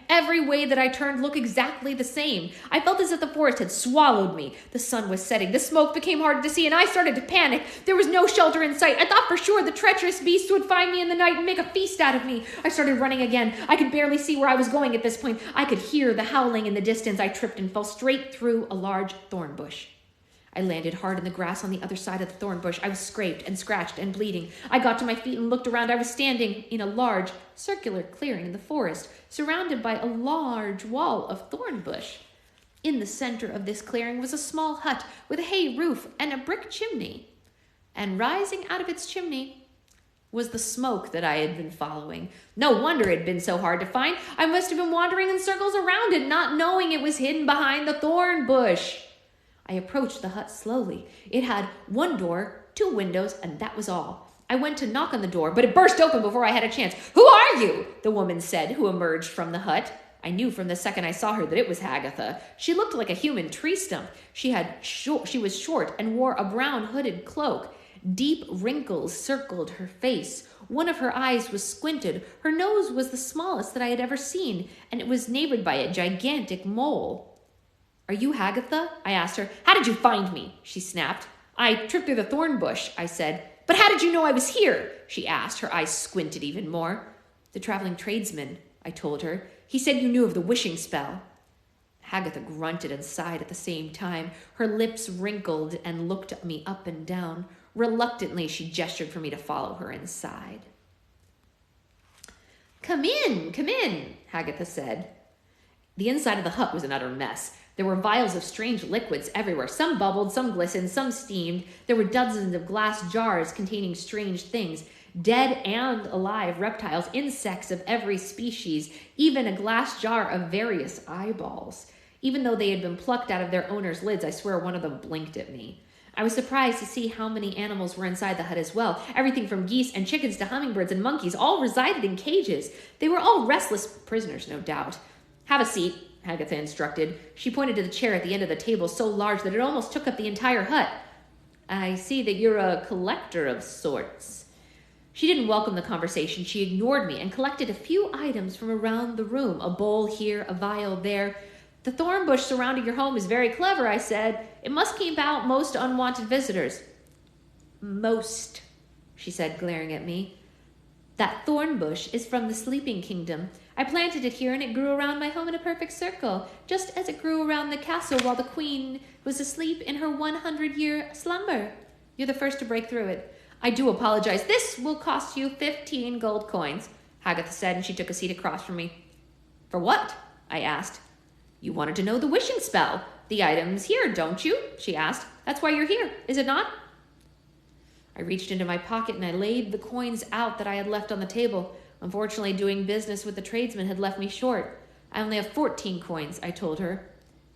Every way that I turned looked exactly the same. I felt as if the forest had swallowed me. The sun was setting. The smoke became harder to see, and I started to panic. There was no shelter in sight. I thought for sure the treacherous beasts would find me in the night and make a feast out of me. I started running again. I could barely see where I was going at this point. I could hear the howling in the distance. I tripped and fell straight through a large thorn bush. I landed hard in the grass on the other side of the thorn bush. I was scraped and scratched and bleeding. I got to my feet and looked around. I was standing in a large circular clearing in the forest, surrounded by a large wall of thorn bush. In the center of this clearing was a small hut with a hay roof and a brick chimney. And rising out of its chimney was the smoke that I had been following. No wonder it had been so hard to find. I must have been wandering in circles around it, not knowing it was hidden behind the thorn bush. I approached the hut slowly. It had 1 door, 2 windows, and that was all. I went to knock on the door, but it burst open before I had a chance. "Who are you?" the woman said, who emerged from the hut. I knew from the second I saw her that it was Hagatha. She looked like a human tree stump. She was short and wore a brown hooded cloak. Deep wrinkles circled her face. One of her eyes was squinted. Her nose was the smallest that I had ever seen, and it was neighbored by a gigantic mole. "Are you Hagatha?" I asked her. "How did you find me?" she snapped. "I tripped through the thorn bush," I said. "But how did you know I was here?" she asked. Her eyes squinted even more. "The traveling tradesman," I told her. "He said you knew of the wishing spell." Hagatha grunted and sighed at the same time. Her lips wrinkled and looked at me up and down. Reluctantly, she gestured for me to follow her inside. Come in, Hagatha said. The inside of the hut was an utter mess. There were vials of strange liquids everywhere. Some bubbled, some glistened, some steamed. There were dozens of glass jars containing strange things, dead and alive reptiles, insects of every species, even a glass jar of various eyeballs. Even though they had been plucked out of their owner's lids, I swear one of them blinked at me. I was surprised to see how many animals were inside the hut as well. Everything from geese and chickens to hummingbirds and monkeys all resided in cages. They were all restless prisoners, no doubt. "Have a seat," Hagatha instructed. She pointed to the chair at the end of the table, so large that it almost took up the entire hut. "I see that you're a collector of sorts." She didn't welcome the conversation. She ignored me and collected a few items from around the room, a bowl here, a vial there. "The thorn bush surrounding your home is very clever," I said. "It must keep out most unwanted visitors." "Most," she said, glaring at me. "That thorn bush is from the Sleeping Kingdom. I planted it here and it grew around my home in a perfect circle, just as it grew around the castle while the queen was asleep in her 100-year slumber. You're the first to break through it." "I do apologize. This will cost you 15 gold coins," Hagatha said, and she took a seat across from me. "For what?" I asked. "You wanted to know the wishing spell. the items here, don't you? She asked. That's why you're here, is it not? I reached into my pocket and I laid the coins out that I had left on the table. Unfortunately, doing business with the tradesman had left me short. I only have 14 coins, I told her.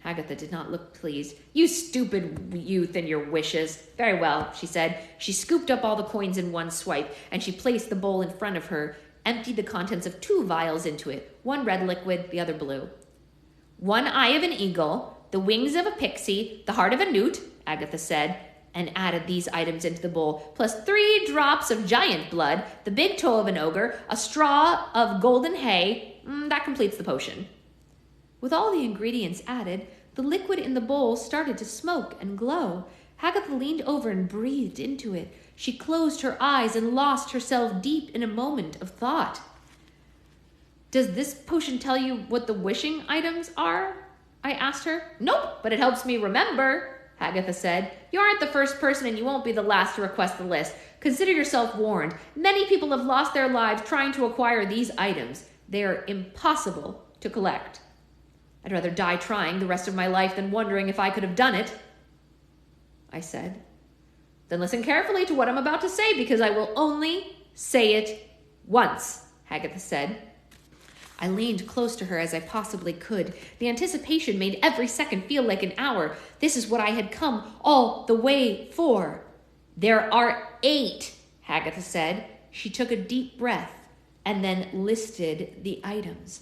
Agatha did not look pleased. You stupid youth and your wishes. Very well, she said. She scooped up all the coins in one swipe, and she placed the bowl in front of her, emptied the contents of 2 vials into it, one red liquid, the other blue. 1 eye of an eagle, the wings of a pixie, the heart of a newt, Agatha said, and added these items into the bowl, plus 3 drops of giant blood, the big toe of an ogre, a straw of golden hay. That completes the potion. With all the ingredients added, the liquid in the bowl started to smoke and glow. Agatha leaned over and breathed into it. She closed her eyes and lost herself deep in a moment of thought. Does this potion tell you what the wishing items are? I asked her. Nope, but it helps me remember, Agatha said. You aren't the first person and you won't be the last to request the list. Consider yourself warned. Many people have lost their lives trying to acquire these items. They are impossible to collect. I'd rather die trying the rest of my life than wondering if I could have done it, I said. Then listen carefully to what I'm about to say, because I will only say it once, Agatha said. I leaned close to her as I possibly could. The anticipation made every second feel like an hour. This is what I had come all the way for. There are 8, Agatha said. She took a deep breath and then listed the items.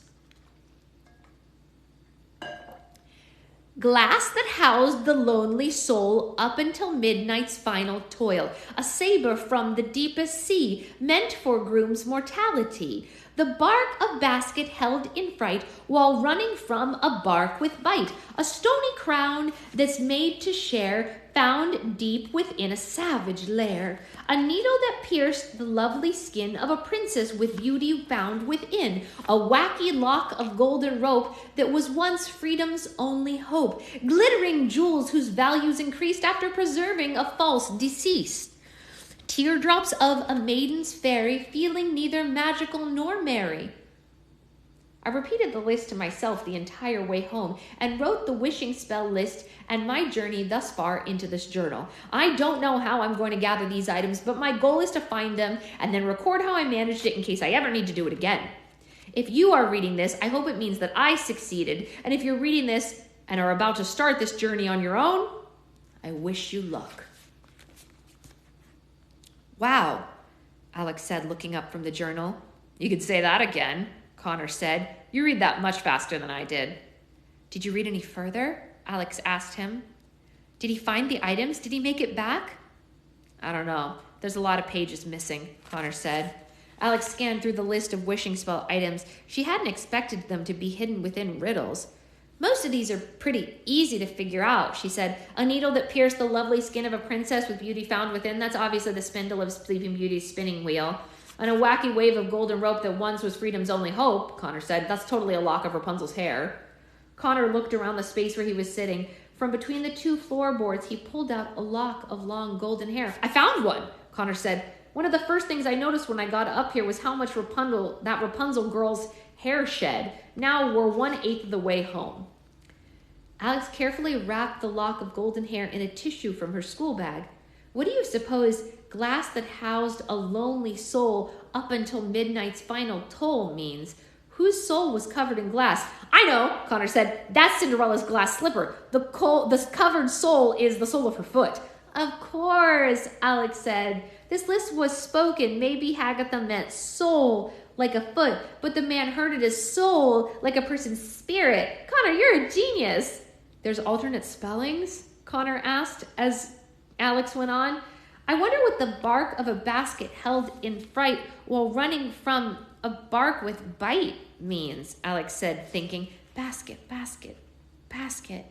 Glass that housed the lonely soul up until midnight's final toil. A saber from the deepest sea, meant for groom's mortality. The bark of basket held in fright while running from a bark with bite. A stony crown that's made to share, found deep within a savage lair. A needle that pierced the lovely skin of a princess with beauty found within. A wacky lock of golden rope that was once freedom's only hope. Glittering jewels whose values increased after preserving a false deceased. Teardrops of a maiden's fairy, feeling neither magical nor merry. I repeated the list to myself the entire way home and wrote the wishing spell list and my journey thus far into this journal. I don't know how I'm going to gather these items, but my goal is to find them and then record how I managed it in case I ever need to do it again. If you are reading this, I hope it means that I succeeded. And if you're reading this and are about to start this journey on your own, I wish you luck. Wow, Alex said, looking up from the journal. You could say that again, Connor said. You read that much faster than I did. Did you read any further? Alex asked him. Did he find the items? Did he make it back? I don't know. There's a lot of pages missing, Connor said. Alex scanned through the list of wishing spell items. She hadn't expected them to be hidden within riddles. Most of these are pretty easy to figure out, she said. A needle that pierced the lovely skin of a princess with beauty found within. That's obviously the spindle of Sleeping Beauty's spinning wheel. And a wacky wave of golden rope that once was freedom's only hope, Connor said. That's totally a lock of Rapunzel's hair. Connor looked around the space where he was sitting. From between the 2 floorboards, he pulled out a lock of long golden hair. I found one, Connor said. One of the first things I noticed when I got up here was how much that Rapunzel girl's hair shed. Now we're 1/8 of the way home. Alex carefully wrapped the lock of golden hair in a tissue from her school bag. What do you suppose glass that housed a lonely soul up until midnight's final toll means? Whose soul was covered in glass? I know, Connor said. That's Cinderella's glass slipper. The covered soul is the sole of her foot. Of course, Alex said. This list was spoken. Maybe Agatha meant soul, like a foot, but the man heard it as soul, like a person's spirit. Connor, you're a genius. There's alternate spellings? Connor asked as Alex went on. I wonder what the bark of a basket held in fright while running from a bark with bite means, Alex said, thinking. Basket, basket, basket,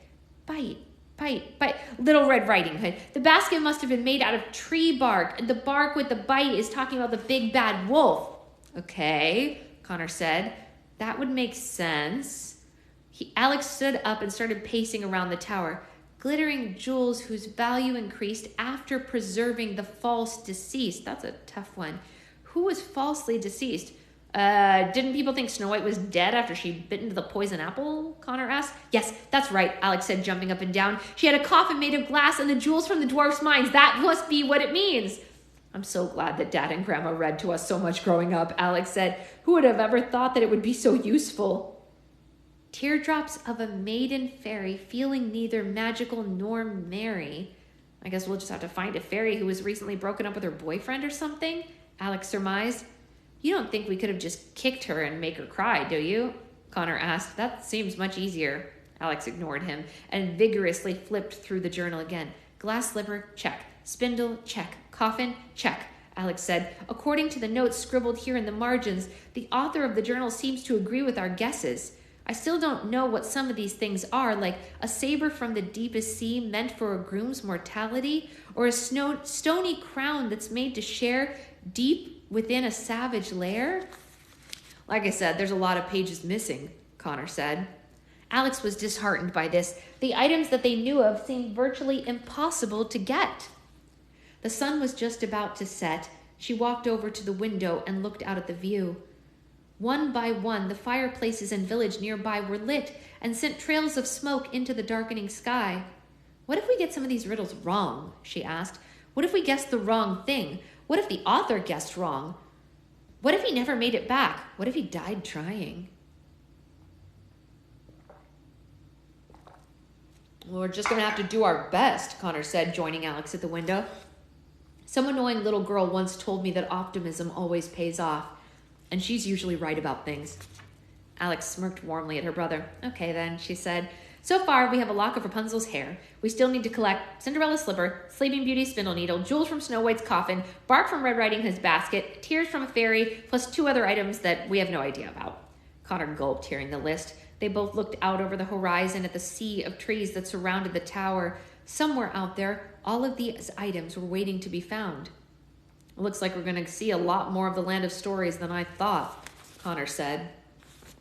bite, bite, bite. Little Red Riding Hood. The basket must have been made out of tree bark, and the bark with the bite is talking about the big bad wolf. Okay, Connor said. That would make sense. Alex stood up and started pacing around the tower. Glittering jewels whose value increased after preserving the false deceased. That's a tough one. Who was falsely deceased? Didn't people think Snow White was dead after she bit into the poison apple? Connor asked. Yes, that's right, Alex said, jumping up and down. She had a coffin made of glass and the jewels from the dwarf's mines. That must be what it means. I'm so glad that Dad and Grandma read to us so much growing up, Alex said. Who would have ever thought that it would be so useful? Teardrops of a maiden fairy feeling neither magical nor merry. I guess we'll just have to find a fairy who was recently broken up with her boyfriend or something, Alex surmised. You don't think we could have just kicked her and make her cry, do you? Connor asked. That seems much easier. Alex ignored him and vigorously flipped through the journal again. Glass sliver, check. Spindle, check. Coffin, check, Alex said. According to the notes scribbled here in the margins, the author of the journal seems to agree with our guesses. I still don't know what some of these things are, like a saber from the deepest sea meant for a groom's mortality, or a stony crown that's made to share deep within a savage lair. Like I said, there's a lot of pages missing, Connor said. Alex was disheartened by this. The items that they knew of seemed virtually impossible to get. The sun was just about to set. She walked over to the window and looked out at the view. One by one, the fireplaces and village nearby were lit and sent trails of smoke into the darkening sky. What if we get some of these riddles wrong? She asked. What if we guessed the wrong thing? What if the author guessed wrong? What if he never made it back? What if he died trying? Well, we're just going to have to do our best, Connor said, joining Alex at the window. Some annoying little girl once told me that optimism always pays off, and she's usually right about things. Alex smirked warmly at her brother. Okay then, she said. So far, we have a lock of Rapunzel's hair. We still need to collect Cinderella's slipper, Sleeping Beauty's spindle needle, jewels from Snow White's coffin, bark from Red Riding Hood's basket, tears from a fairy, plus 2 other items that we have no idea about. Connor gulped, hearing the list. They both looked out over the horizon at the sea of trees that surrounded the tower. Somewhere out there, all of these items were waiting to be found. It looks like we're going to see a lot more of the Land of Stories than I thought, Connor said.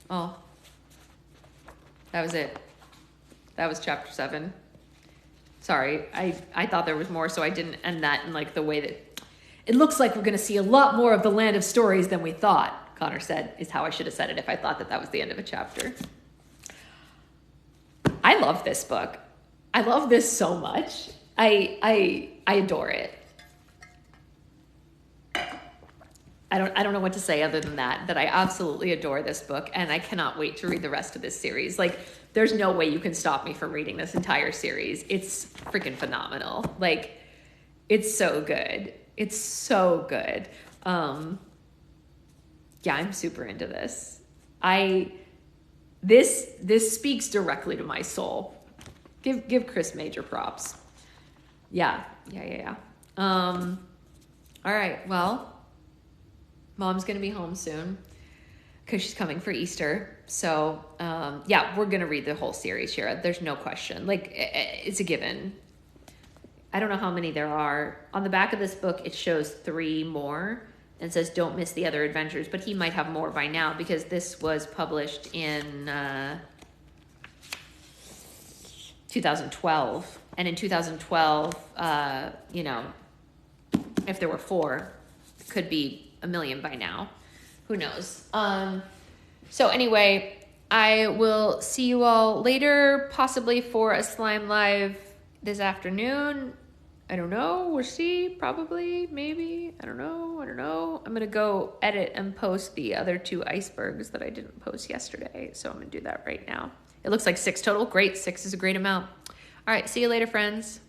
Oh, that was it. That was chapter 7. Sorry, I thought there was more, so I didn't end that in like the way that... It looks like we're going to see a lot more of the Land of Stories than we thought, Connor said, is how I should have said it if I thought that that was the end of a chapter. I love this book. I love this so much. I adore it. I don't know what to say other than that I absolutely adore this book, and I cannot wait to read the rest of this series. Like, there's no way you can stop me from reading this entire series. It's freaking phenomenal. Like, it's so good. It's so good. Yeah, I'm super into this. This speaks directly to my soul. Give Chris major props. Yeah. All right, well, Mom's going to be home soon because she's coming for Easter. So, yeah, we're going to read the whole series here. There's no question. Like, it's a given. I don't know how many there are. On the back of this book, it shows 3 more and says, don't miss the other adventures. But he might have more by now because this was published in 2012. And in 2012, you know, if there were 4, it could be a million by now. Who knows? So anyway, I will see you all later, possibly for a Slime Live this afternoon. I don't know. We'll see. Probably. Maybe. I don't know. I'm going to go edit and post the other 2 icebergs that I didn't post yesterday. So I'm going to do that right now. It looks like 6 total. Great. 6 is a great amount. All right. See you later, friends.